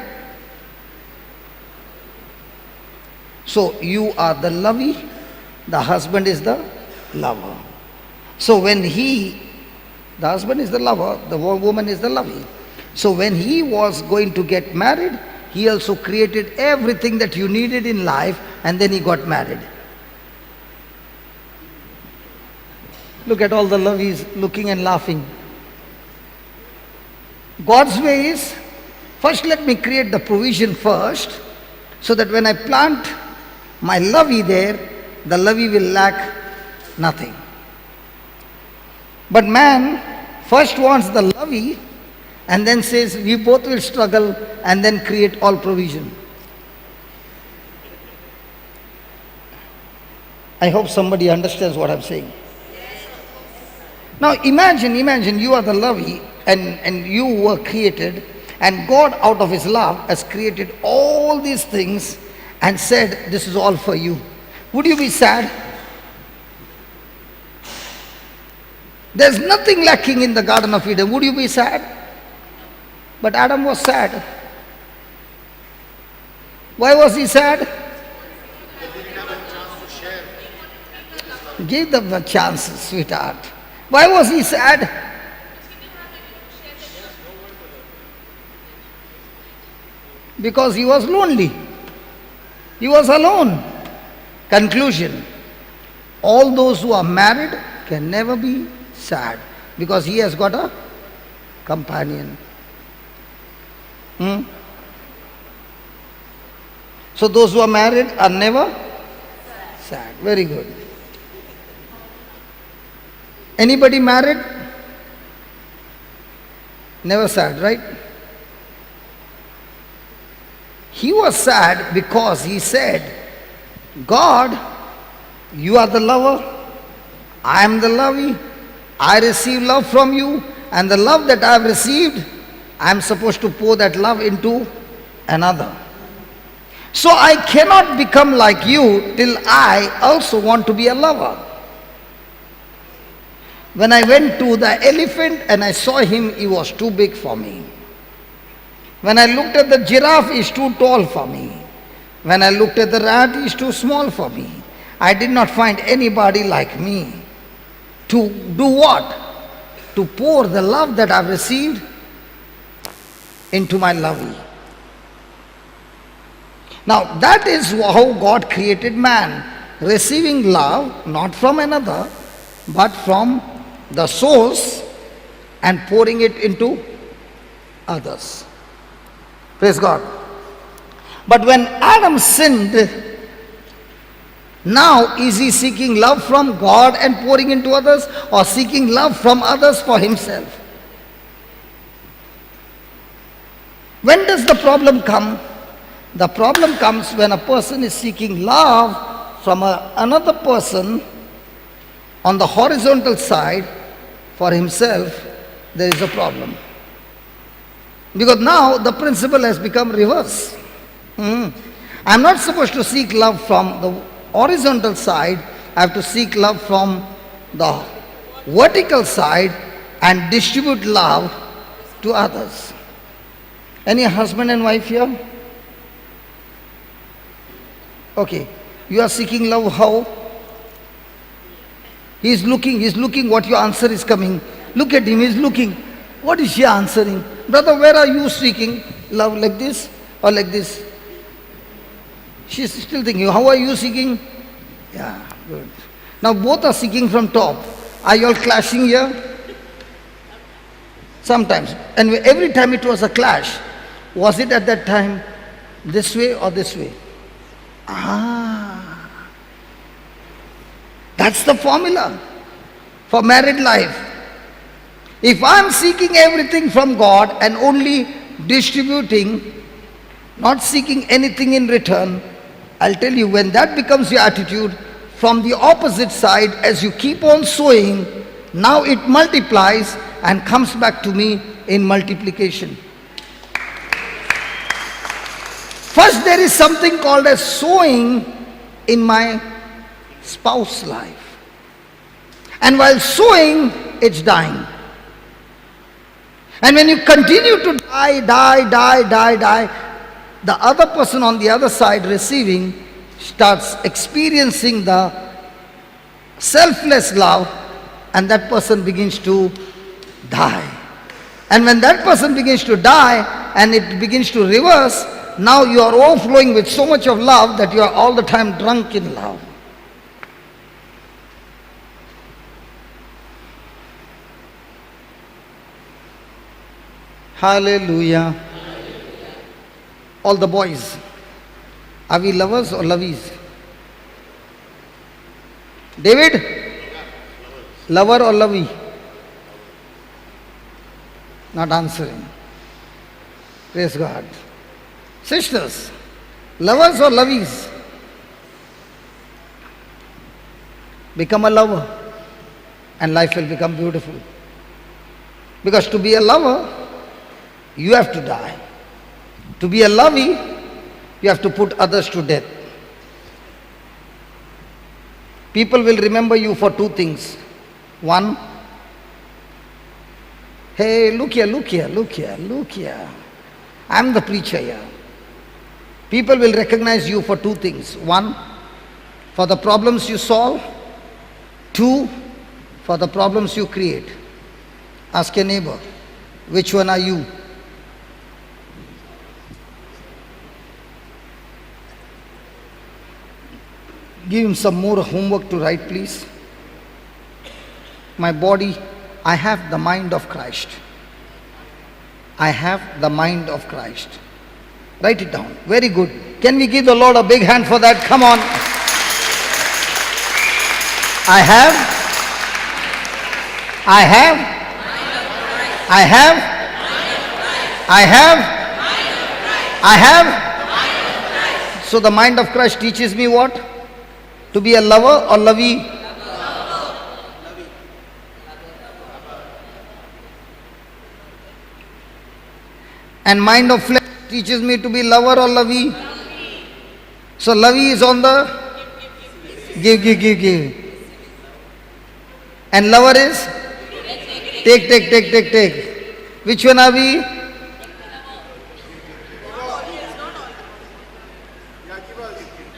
So you are the lovey, the husband is the lover. So when the husband is the lover, the woman is the lovey. So when he was going to get married, he also created everything that you needed in life, and then he got married. Look at all the loveys looking and laughing. God's way is, first let me create the provision first, so that when I plant my lovey there, the lovey will lack nothing. But man first wants the lovey, and then says we both will struggle and then create all provision. I hope somebody understands what I'm saying. Now imagine you are the lovey, and you were created, and God out of His love has created all these things and said this is all for you. Would you be sad? There's nothing lacking in the Garden of Eden. Would you be sad? But Adam was sad. Why was he sad? Give them a chance, sweetheart. Why was he sad? Because he was lonely. He was alone. Conclusion: all those who are married can never be sad, because he has got a companion. So those who are married are never sad. Very good. Anybody married? Never sad, right? He was sad because he said, God, you are the lover, I am the lovey, I receive love from you, and the love that I have received, I am supposed to pour that love into another. So I cannot become like you till I also want to be a lover. When I went to the elephant and I saw him, he was too big for me. When I looked at the giraffe, he's too tall for me. When I looked at the rat, he's too small for me. I did not find anybody like me. To do what? To pour the love that I've received into my lovey. Now that is how God created man, receiving love not from another but from the source and pouring it into others. Praise God. But when Adam sinned, now is he seeking love from God and pouring into others, or seeking love from others for himself? When does the problem come? The problem comes when a person is seeking love from another person on the horizontal side for himself, there is a problem. Because now the principle has become reverse. I'm not supposed to seek love from the horizontal side. I have to seek love from the vertical side and distribute love to others. Any husband and wife here? Okay. You are seeking love how? He is looking what your answer is coming. Look at him, he is looking. What is she answering? Brother, where are you seeking love? Like this or like this? She is still thinking, how are you seeking? Yeah, good. Now both are seeking from top. Are you all clashing here? Sometimes. And every time it was a clash. Was it at that time this way or this way? That's the formula for married life. If I'm seeking everything from God and only distributing, not seeking anything in return, I'll tell you, when that becomes your attitude, from the opposite side, as you keep on sowing, now it multiplies and comes back to me in multiplication. First, there is something called as sowing in my spouse's life. And while sowing, it's dying. And when you continue to die, the other person on the other side receiving starts experiencing the selfless love, and that person begins to die. And when that person begins to die and it begins to reverse, now you are overflowing with so much of love that you are all the time drunk in love. Hallelujah. All the boys, are we lovers or lovies? David? Lover or lovey? Not answering. Praise God. Sisters, lovers or lovies? Become a lover and life will become beautiful. Because to be a lover, you have to die. To be a lovey, you have to put others to death. People will remember you for two things. One, hey, look here. I'm the preacher here. People will recognize you for two things. One, for the problems you solve. Two, for the problems you create. Ask your neighbor, which one are you? Give him some more homework to write, please. My body, I have the mind of Christ. I have the mind of Christ. Write it down. Very good. Can we give the Lord a big hand for that? Come on. I have. So the mind of Christ teaches me what? To be a lover or lovey? And mind of flesh teaches me to be lover or lovey? So lovey is on the give. And lover is take. Which one are we?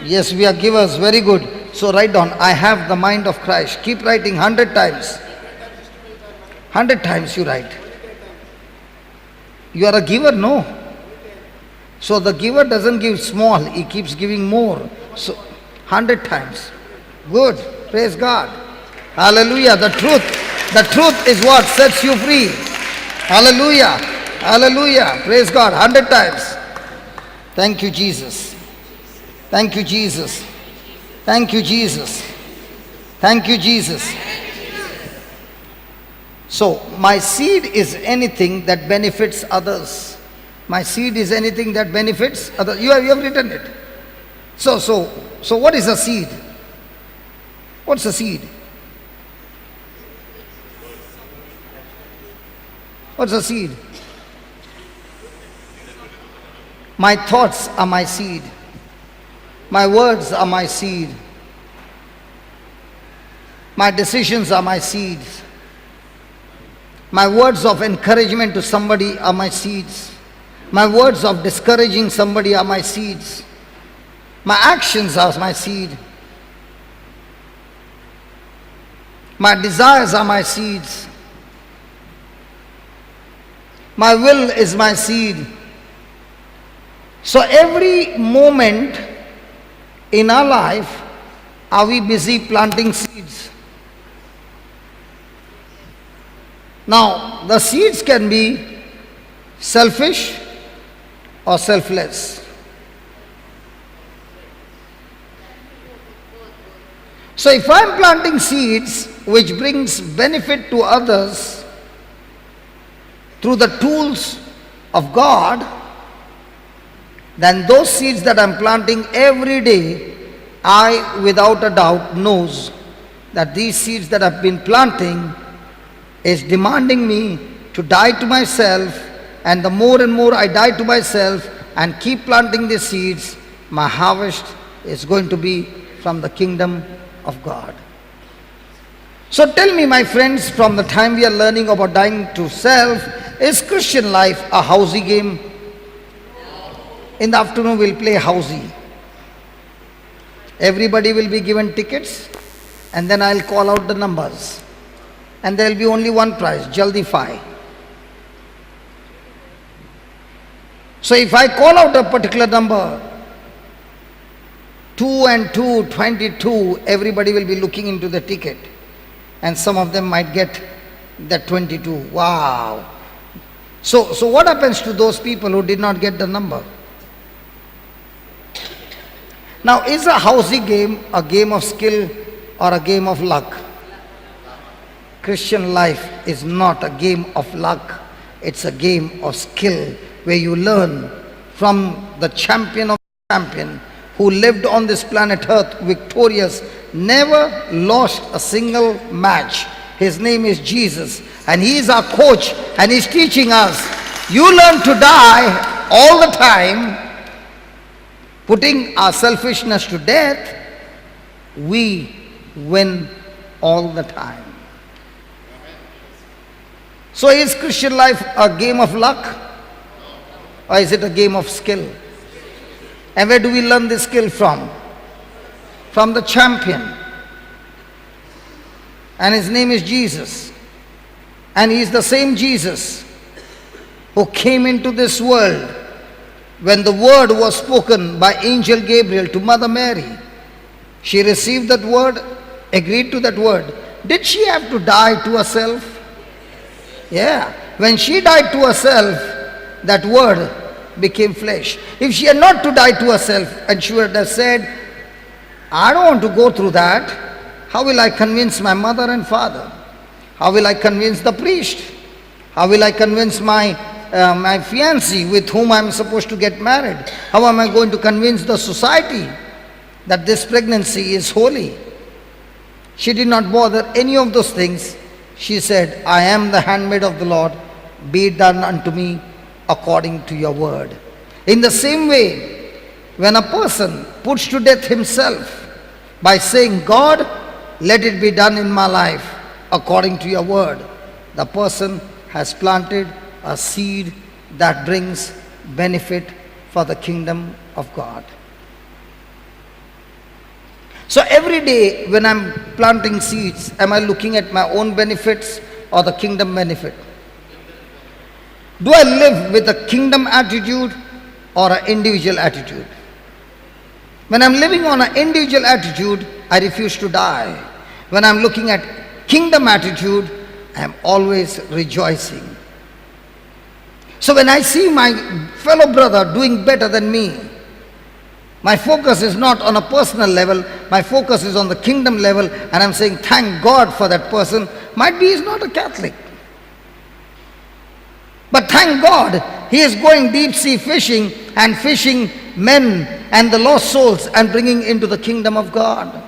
Yes, we are givers. Very good. So write down, I have the mind of Christ. Keep writing 100 times. 100 times you write. You are a giver? No. So the giver doesn't give small, he keeps giving more. So 100 times. Good. Praise God. Hallelujah. The truth is what sets you free. Hallelujah. Hallelujah. Praise God. 100 times. Thank you, Jesus. Thank you, Jesus. Thank you, Jesus. Thank you, Jesus. So, my seed is anything that benefits others. My seed is anything that benefits others. You have written it. So what is a seed? What's a seed? What's a seed? My thoughts are my seed. My words are my seed. My decisions are my seeds. My words of encouragement to somebody are my seeds. My words of discouraging somebody are my seeds. My actions are my seed. My desires are my seeds. My will is my seed. So every moment in our life, are we busy planting seeds? Now, the seeds can be selfish or selfless. So if I am planting seeds which brings benefit to others through the tools of God, then those seeds that I am planting every day, I without a doubt knows that these seeds that I have been planting is demanding me to die to myself, and the more and more I die to myself and keep planting these seeds, my harvest is going to be from the kingdom of God. So tell me, my friends, from the time we are learning about dying to self, is Christian life a housey game? In the afternoon we'll play housey. Everybody will be given tickets, and then I'll call out the numbers. And there will be only one prize, Jaldi Fi. So if I call out a particular number, 2 and 2, 22, everybody will be looking into the ticket. And some of them might get that 22. Wow. So what happens to those people who did not get the number? Now, is a housey game a game of skill or a game of luck? Christian life is not a game of luck. It's a game of skill where you learn from the champion of champion who lived on this planet Earth victorious, never lost a single match. His name is Jesus, and he is our coach, and he's teaching us. You learn to die all the time, putting our selfishness to death. We win all the time. So is Christian life a game of luck, or is it a game of skill? And where do we learn this skill from? From the champion. And his name is Jesus. And he is the same Jesus who came into this world when the word was spoken by Angel Gabriel to Mother Mary. She received that word, agreed to that word. Did she have to die to herself? Yeah. When she died to herself, that word became flesh. If she had not to die to herself, and she would have said, I don't want to go through that. How will I convince my mother and father? How will I convince the priest? How will I convince my fiancé with whom I am supposed to get married? How am I going to convince the society that this pregnancy is holy? She did not bother any of those things. She said, I am the handmaid of the Lord. Be it done unto me according to your word. In the same way, when a person puts to death himself by saying, God, let it be done in my life according to your word, the person has planted a seed that brings benefit for the kingdom of God. So every day when I'm planting seeds, am I looking at my own benefits or the kingdom benefit? Do I live with a kingdom attitude or an individual attitude? When I'm living on an individual attitude, I refuse to die. When I'm looking at kingdom attitude, I'm always rejoicing. So when I see my fellow brother doing better than me, my focus is not on a personal level, my focus is on the kingdom level, and I'm saying thank God for that person. Might be he's not a Catholic, but thank God he is going deep sea fishing and fishing men and the lost souls and bringing into the kingdom of God.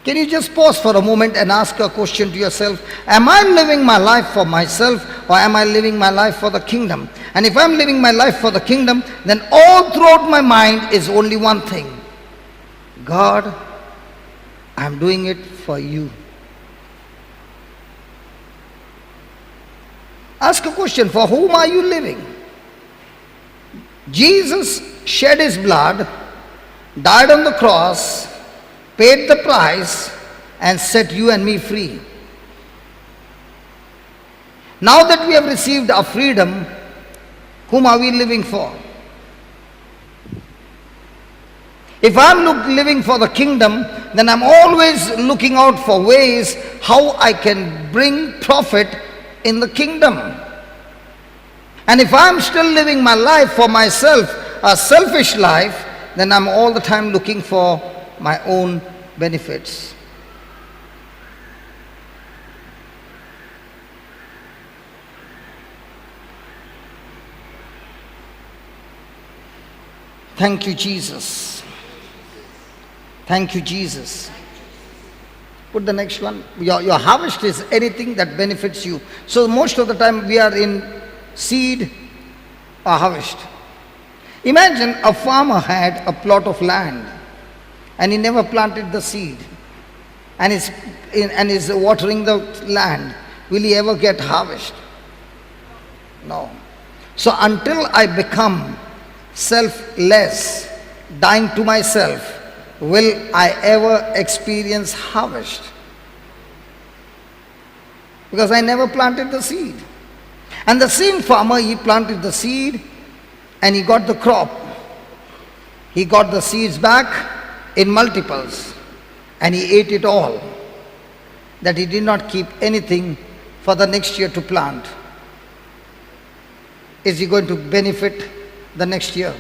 Can you just pause for a moment and ask a question to yourself? Am I living my life for myself, or am I living my life for the kingdom? And if I'm living my life for the kingdom, then all throughout my mind is only one thing. God, I'm doing it for you. Ask a question, for whom are you living? Jesus shed his blood, died on the cross, paid the price, and set you and me free. Now that we have received our freedom, whom are we living for? If I'm living for the kingdom, then I'm always looking out for ways how I can bring profit in the kingdom. And if I'm still living my life for myself, a selfish life, then I'm all the time looking for my own benefits. Thank you, Jesus. Thank you, Jesus. Put the next one. Your harvest is anything that benefits you. So most of the time we are in seed or harvest. Imagine a farmer had a plot of land and he never planted the seed and is watering the land. Will he ever get harvest? No. So until I become selfless, dying to myself, will I ever experience harvest? Because I never planted the seed. And the same farmer, he planted the seed and he got the crop. He got the seeds back in multiples and he ate it all. That he did not keep anything for the next year to plant. Is he going to benefit the next year?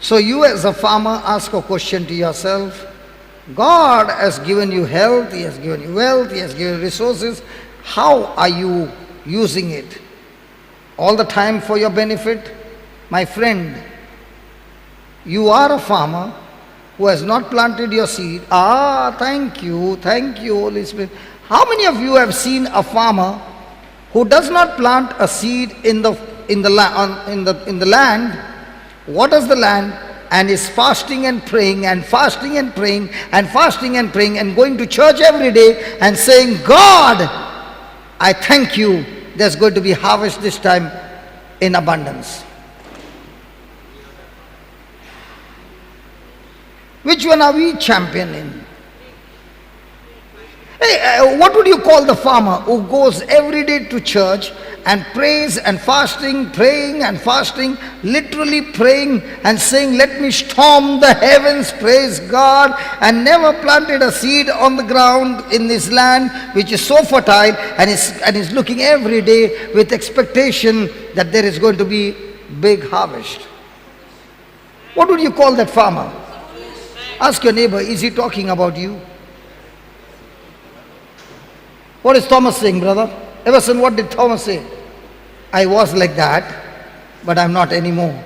So you as a farmer ask a question to yourself. God has given you health, He has given you wealth, He has given you resources. How are you using it? All the time for your benefit? My friend, you are a farmer who has not planted your seed. Thank you, Holy Spirit. How many of you have seen a farmer who does not plant a seed in the land, waters the land, and is fasting and praying and fasting and praying and fasting and praying and going to church every day and saying, God, I thank you, there's going to be harvest this time in abundance? Which one are we championing? Hey, what would you call the farmer who goes every day to church and prays and fasting, praying and fasting, literally praying and saying, let me storm the heavens, praise God, and never planted a seed on the ground in this land which is so fertile, and is looking every day with expectation that there is going to be big harvest? What would you call that farmer? Ask your neighbor, is he talking about you? What is Thomas saying, brother? Everson, what did Thomas say? I was like that, but I'm not anymore.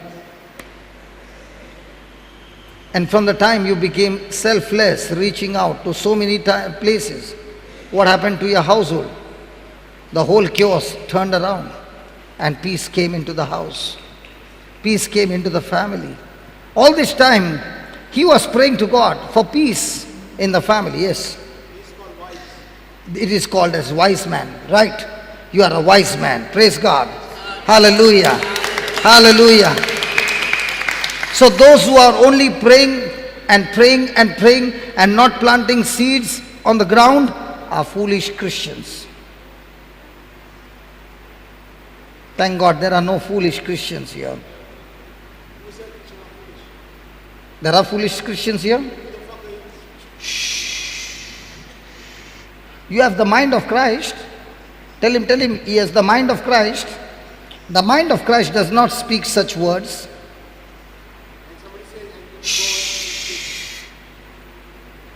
And from the time you became selfless, reaching out to so many places, what happened to your household? The whole chaos turned around and peace came into the house. Peace came into the family. All this time, he was praying to God for peace in the family, yes. It is called as wise man, right? You are a wise man. Praise God. Hallelujah. Hallelujah. So those who are only praying and praying and praying and not planting seeds on the ground are foolish Christians. Thank God there are no foolish Christians here. There are foolish Christians here? Shh. You have the mind of Christ. Tell him he has the mind of Christ. The mind of Christ does not speak such words. Shh.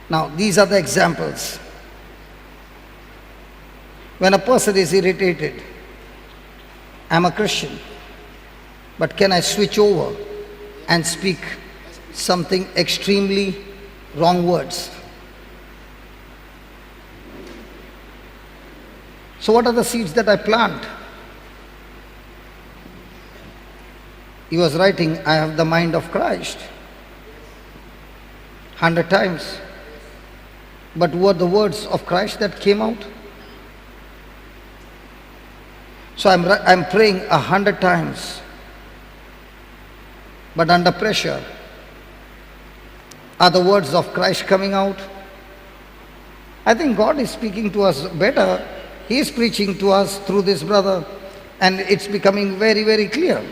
Now, these are the examples. When a person is irritated, I'm a Christian, but can I switch over and speak something extremely wrong words. So what are the seeds that I plant? He was writing, I have the mind of Christ. 100 times. But were the words of Christ that came out? So I'm praying 100 times. But under pressure, are the words of Christ coming out? I think God is speaking to us better. He is preaching to us through this brother, and it's becoming very, very clear.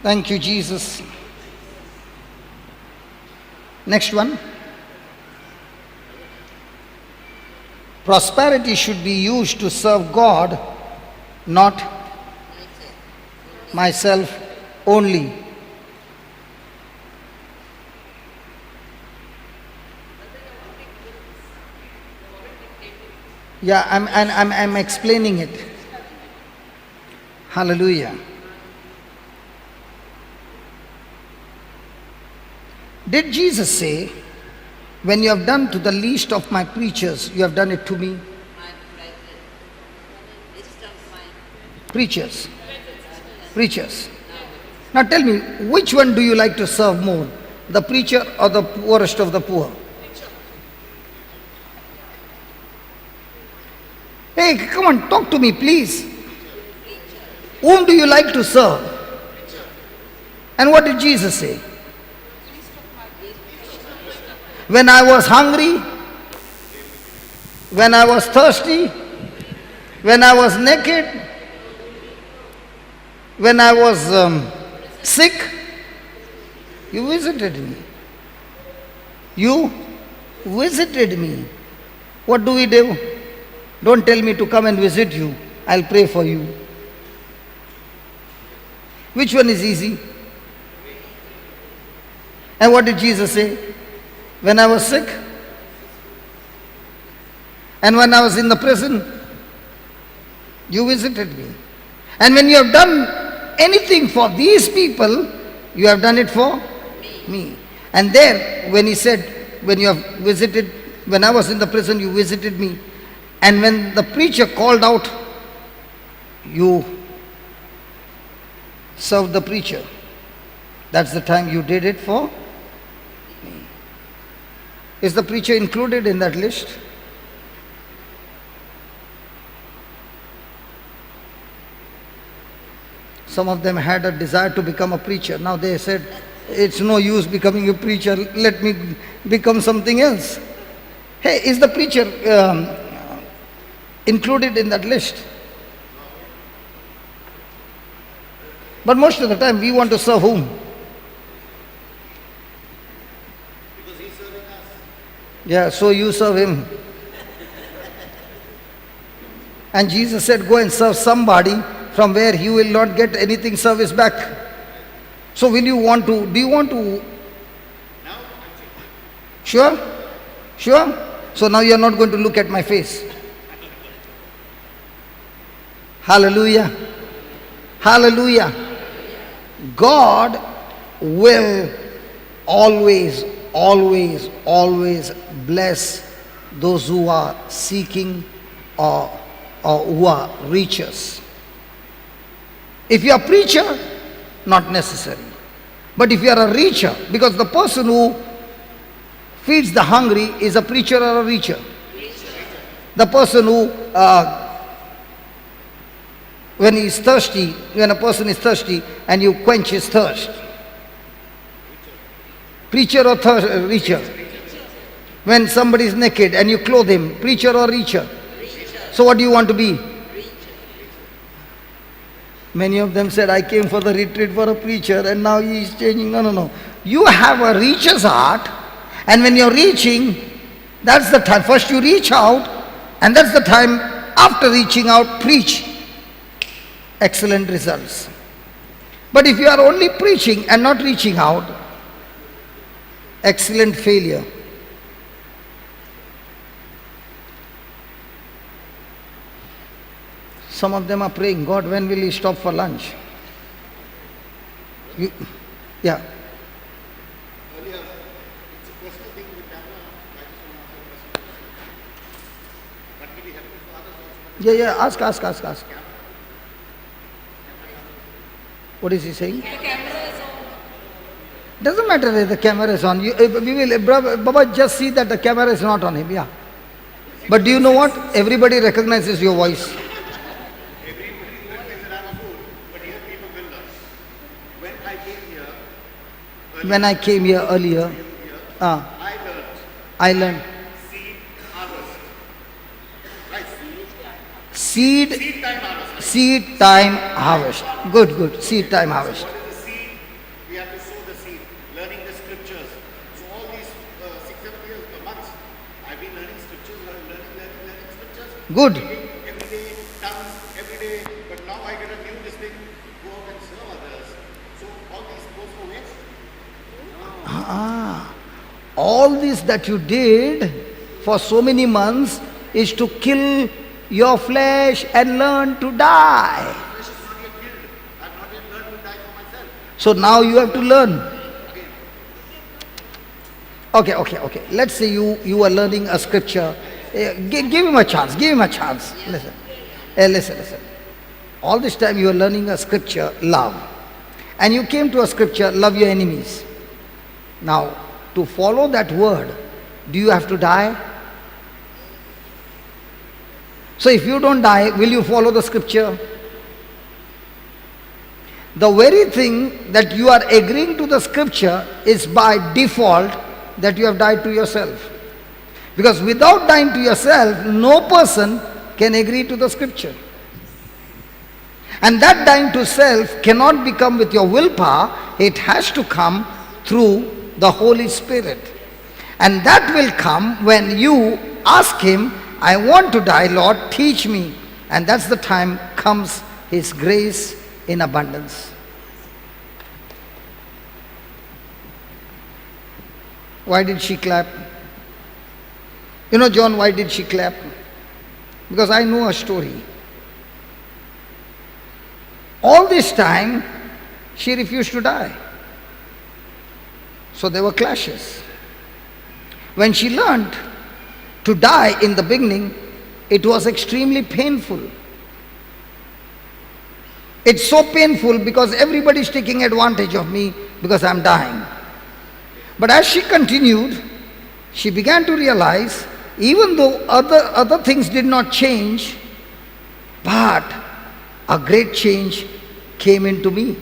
Thank you, Jesus. Next one. Prosperity should be used to serve God, not myself only. Yeah, I'm explaining it. Hallelujah. Did Jesus say, when you have done to the least of my preachers, you have done it to me? Preachers. Preachers. Now tell me, which one do you like to serve more? The preacher or the poorest of the poor? Hey, come on, talk to me, please. Whom do you like to serve? And what did Jesus say? When I was hungry, when I was thirsty, when I was naked, when I was sick, you visited me. You visited me. What do we do? Don't tell me to come and visit you. I'll pray for you. Which one is easy? And what did Jesus say? When I was sick, and when I was in the prison, you visited me. And when you have done anything for these people, you have done it for me. And then when he said, when you have visited, when I was in the prison, you visited me. And when the preacher called out, you served the preacher. That's the time you did it for me. Is the preacher included in that list? Some of them had a desire to become a preacher. Now they said, it's no use becoming a preacher, let me become something else. Hey, is the preacher included in that list? But most of the time we want to serve whom? Because he's serving us. Yeah, so you serve him. And Jesus said, go and serve somebody from where he will not get anything service back. So do you want to? Now, Sure? Sure? So now you are not going to look at my face. Hallelujah. Hallelujah. God will always, always, always bless those who are seeking or who are reachers. If you are a preacher, not necessary. But if you are a reacher, because the person who feeds the hungry is a preacher or a reacher. The person who, when a person is thirsty and you quench his thirst. Preacher or reacher? When somebody is naked and you clothe him, preacher or reacher? So what do you want to be? Many of them said, I came for the retreat for a preacher and now he is changing. No. You have a reacher's heart, and when you're reaching, that's the time. First you reach out, and that's the time after reaching out, preach. Excellent results. But if you are only preaching and not reaching out, excellent failure. Some of them are praying, God, when will he stop for lunch? You, yeah. Earlier, it's a personal thing with camera. I just want to answer a question. That may be helpful for others also. Yeah. Ask. What is he saying? Doesn't matter if the camera is on. Baba, just see that the camera is not on him. Yeah. But do you know what? Everybody recognizes your voice. Everybody thinks that I'm a fool, but here people will learn. When I came here Earlier, I I learned seed harvest. Right? seed Seed time harvest. seed time harvest. Good. Seed time harvest. What is the seed? We have to sow the seed, learning the scriptures. So all these 6-7 years, months, I've been learning scriptures, learning scriptures. Good. Every day, tongues, every day. But now I get a new this thing, go out and serve others. So all these goes for waste. All this that you did for so many months is to kill your flesh and learn to die. Flesh is not yet killed. I've not yet learned to die for myself. So now you have to learn. Okay. Let's say you are learning a scripture. Give him a chance. Listen. All this time you are learning a scripture, love. And you came to a scripture, love your enemies. Now, to follow that word, do you have to die? So if you don't die, will you follow the scripture? The very thing that you are agreeing to the scripture is by default that you have died to yourself. Because without dying to yourself, no person can agree to the scripture. And that dying to self cannot become with your willpower, it has to come through the Holy Spirit. And that will come when you ask Him, I want to die, Lord, teach me. And that's the time comes His grace in abundance. Why did she clap? You know, John, why did she clap? Because I know her story. All this time, she refused to die. So there were clashes. When she learned to die in the beginning, it was extremely painful. It's so painful because everybody's taking advantage of me because I'm dying. But as she continued, she began to realize, even though other things did not change, but a great change came into me.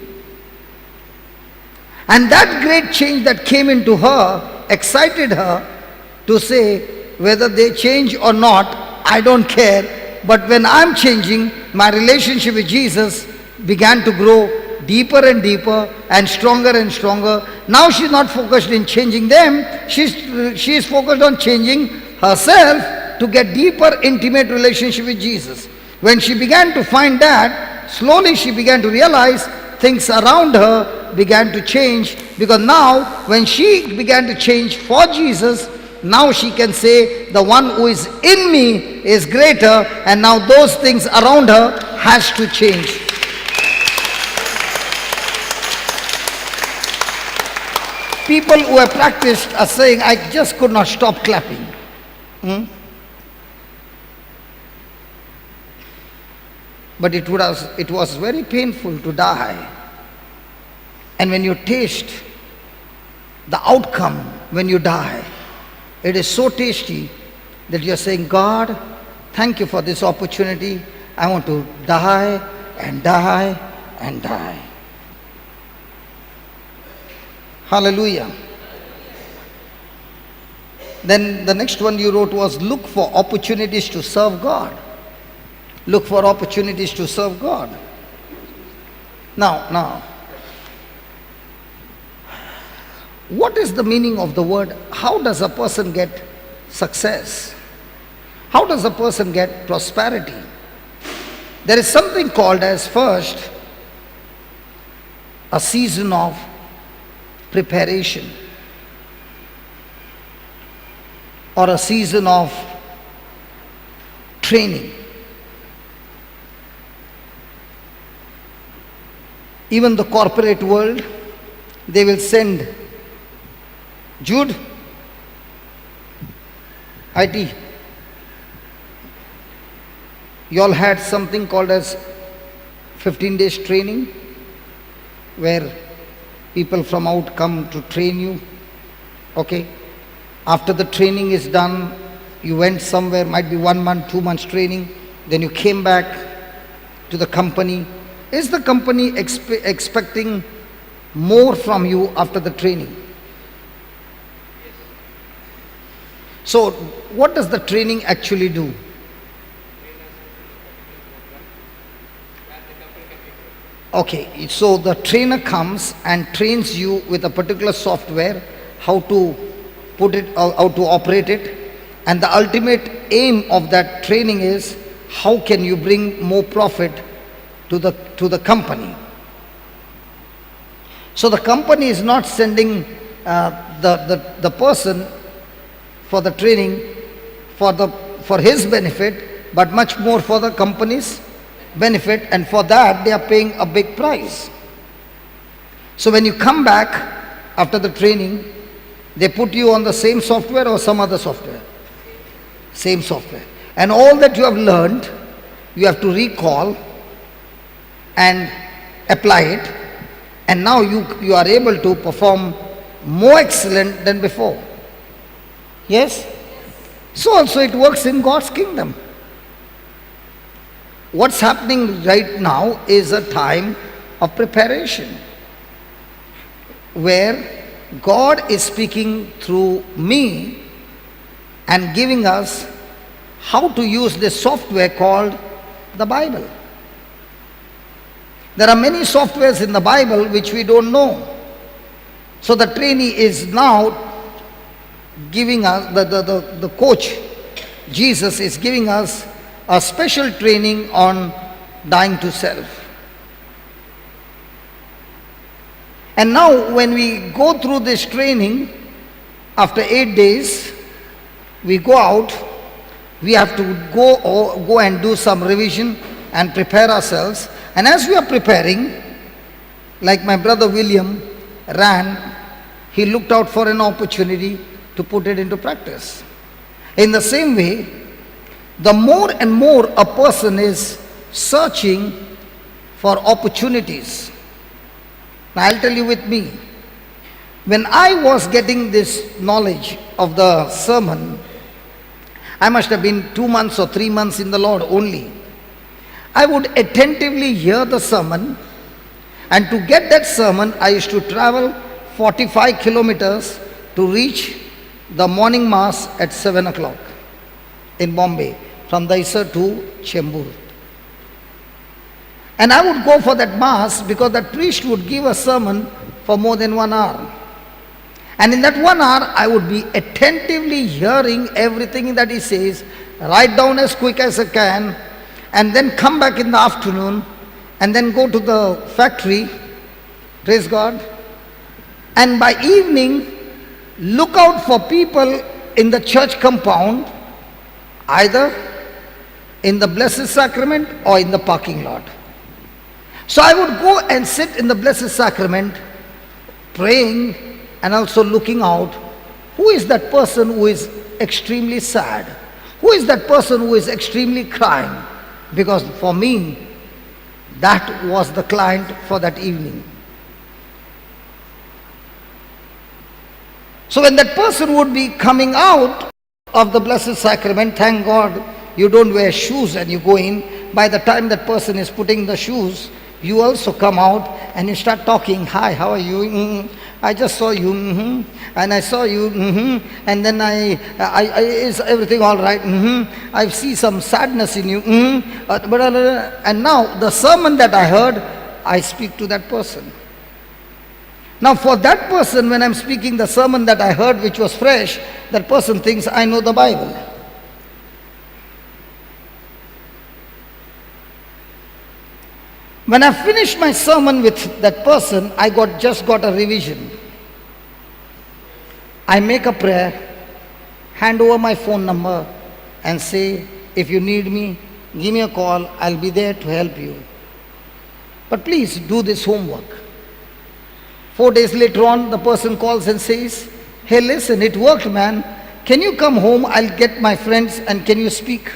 And that great change that came into her excited her to say, whether they change or not, I don't care. But when I'm changing, my relationship with Jesus began to grow deeper and deeper and stronger. Now she's not focused in changing them. She is focused on changing herself to get deeper, intimate relationship with Jesus. When she began to find that, slowly she began to realize things around her began to change, because now when she began to change for Jesus, now she can say the one who is in me is greater, and now those things around her has to change. People who have practiced are saying, I just could not stop clapping. But it was very painful to die. And when you taste the outcome when you die, it is so tasty that you are saying, God, thank you for this opportunity. I want to die and die and die. Hallelujah. Then the next one you wrote was, look for opportunities to serve God. Look for opportunities to serve God. Now, what is the meaning of the word? How does a person get success? How does a person get prosperity? There is something called as, first, a season of preparation, or a season of training. Even the corporate world, they will send Jude, IT. You all had something called as 15 days training, where people from out come to train you. Okay. After the training is done, you went somewhere, might be 1 month, 2 months training, then you came back to the company. Is the company expecting more from you after the training? So, what does the training actually do? Okay, so the trainer comes and trains you with a particular software, how to put it, how to operate it, and the ultimate aim of that training is how can you bring more profit to the company. So the company is not sending the person for the training for his benefit, but much more for the company's benefit, and for that they are paying a big price. So when you come back after the training, they put you on the same software or some other software? Same software. And all that you have learned, you have to recall and apply it, and now you are able to perform more excellent than before. Yes? So also it works in God's kingdom. What's happening right now is a time of preparation, where God is speaking through me and giving us how to use this software called the Bible. There are many softwares in the Bible which we don't know. So the trainee is now giving us, the coach, Jesus, is giving us a special training on dying to self. And now when we go through this training, after 8 days, we go out, we have to go and do some revision and prepare ourselves. And as we are preparing, like my brother William ran, he looked out for an opportunity to put it into practice. In the same way, the more and more a person is searching for opportunities. Now I'll tell you with me, when I was getting this knowledge of the sermon, I must have been 2 months or 3 months in the Lord only. I would attentively hear the sermon, and to get that sermon, I used to travel 45 kilometers to reach the morning mass at 7 o'clock in Bombay, from Daisar to Chembur. And I would go for that mass because that priest would give a sermon for more than 1 hour. And in that 1 hour, I would be attentively hearing everything that he says, write down as quick as I can, and then come back in the afternoon, and then go to the factory, praise God, and by evening, look out for people in the church compound, either in the Blessed Sacrament or in the parking lot. So I would go and sit in the Blessed Sacrament, praying and also looking out, who is that person who is extremely sad? Who is that person who is extremely crying? Because for me, that was the client for that evening. So when that person would be coming out of the Blessed Sacrament, thank God you don't wear shoes and you go in. By the time that person is putting the shoes, you also come out and you start talking. Hi, how are you? I just saw you. And I saw you. And then is everything all right? I see some sadness in you. And now the sermon that I heard, I speak to that person. Now for that person, when I'm speaking the sermon that I heard which was fresh, that person thinks I know the Bible. When I finished my sermon with that person, I just got a revision. I make a prayer, hand over my phone number and say, if you need me, give me a call, I'll be there to help you. But please do this homework. 4 days later on, the person calls and says, hey, listen, it worked, man. Can you come home? I'll get my friends and can you speak?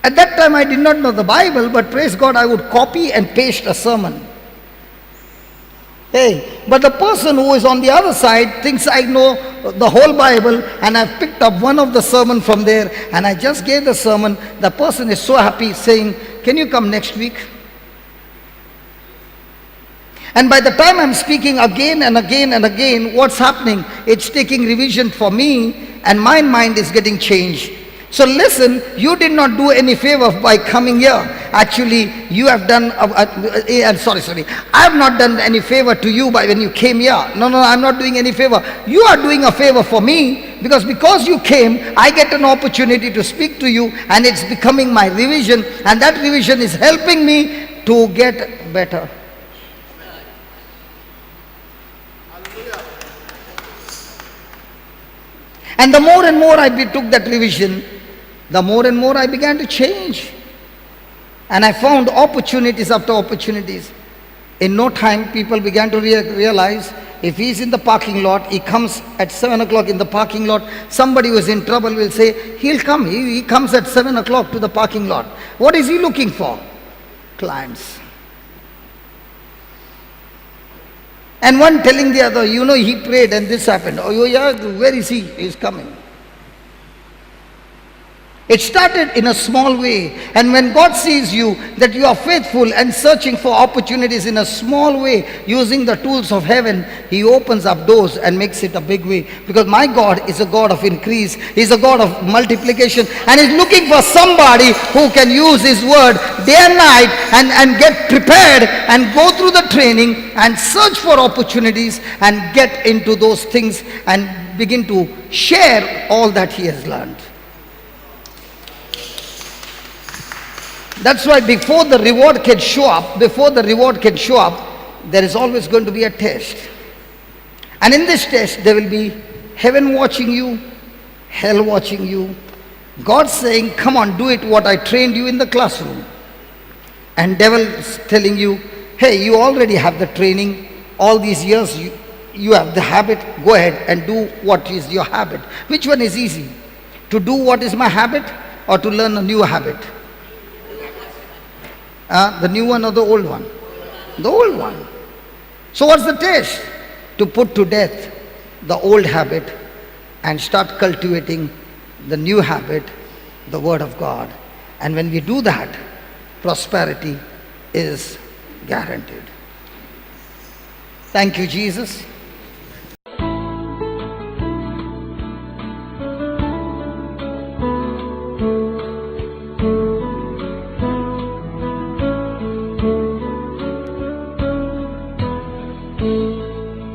At that time, I did not know the Bible, but praise God, I would copy and paste a sermon. Hey, but the person who is on the other side thinks I know the whole Bible, and I've picked up one of the sermon from there and I just gave the sermon. The person is so happy saying, can you come next week? And by the time I'm speaking again and again and again, what's happening? It's taking revision for me and my mind is getting changed. So listen, you did not do any favor by coming here. Actually, you have done, sorry. I have not done any favor to you by when you came here. No, I'm not doing any favor. You are doing a favor for me because you came, I get an opportunity to speak to you and it's becoming my revision, and that revision is helping me to get better. And the more and more I took that revision, the more and more I began to change. And I found opportunities after opportunities. In no time, people began to realize if he's in the parking lot, he comes at 7 o'clock in the parking lot, somebody who is in trouble will say, he'll come. He comes at 7 o'clock to the parking lot. What is he looking for? Clients. And one telling the other, he prayed and this happened. Oh yeah, where is he? He's coming. It started in a small way, and when God sees you that you are faithful and searching for opportunities in a small way, using the tools of heaven, He opens up doors and makes it a big way. Because my God is a God of increase, He's a God of multiplication, and He's looking for somebody who can use His word day and night and get prepared and go through the training and search for opportunities and get into those things and begin to share all that he has learned. That's why before the reward can show up, there is always going to be a test. And in this test, there will be heaven watching you, hell watching you, God saying, come on, do it what I trained you in the classroom. And devil is telling you, hey, you already have the training. All these years, you have the habit. Go ahead and do what is your habit. Which one is easy? To do what is my habit or to learn a new habit? The new one or the old one? The old one. So what's the test? To put to death the old habit and start cultivating the new habit, the Word of God. And when we do that, prosperity is guaranteed. Thank you, Jesus.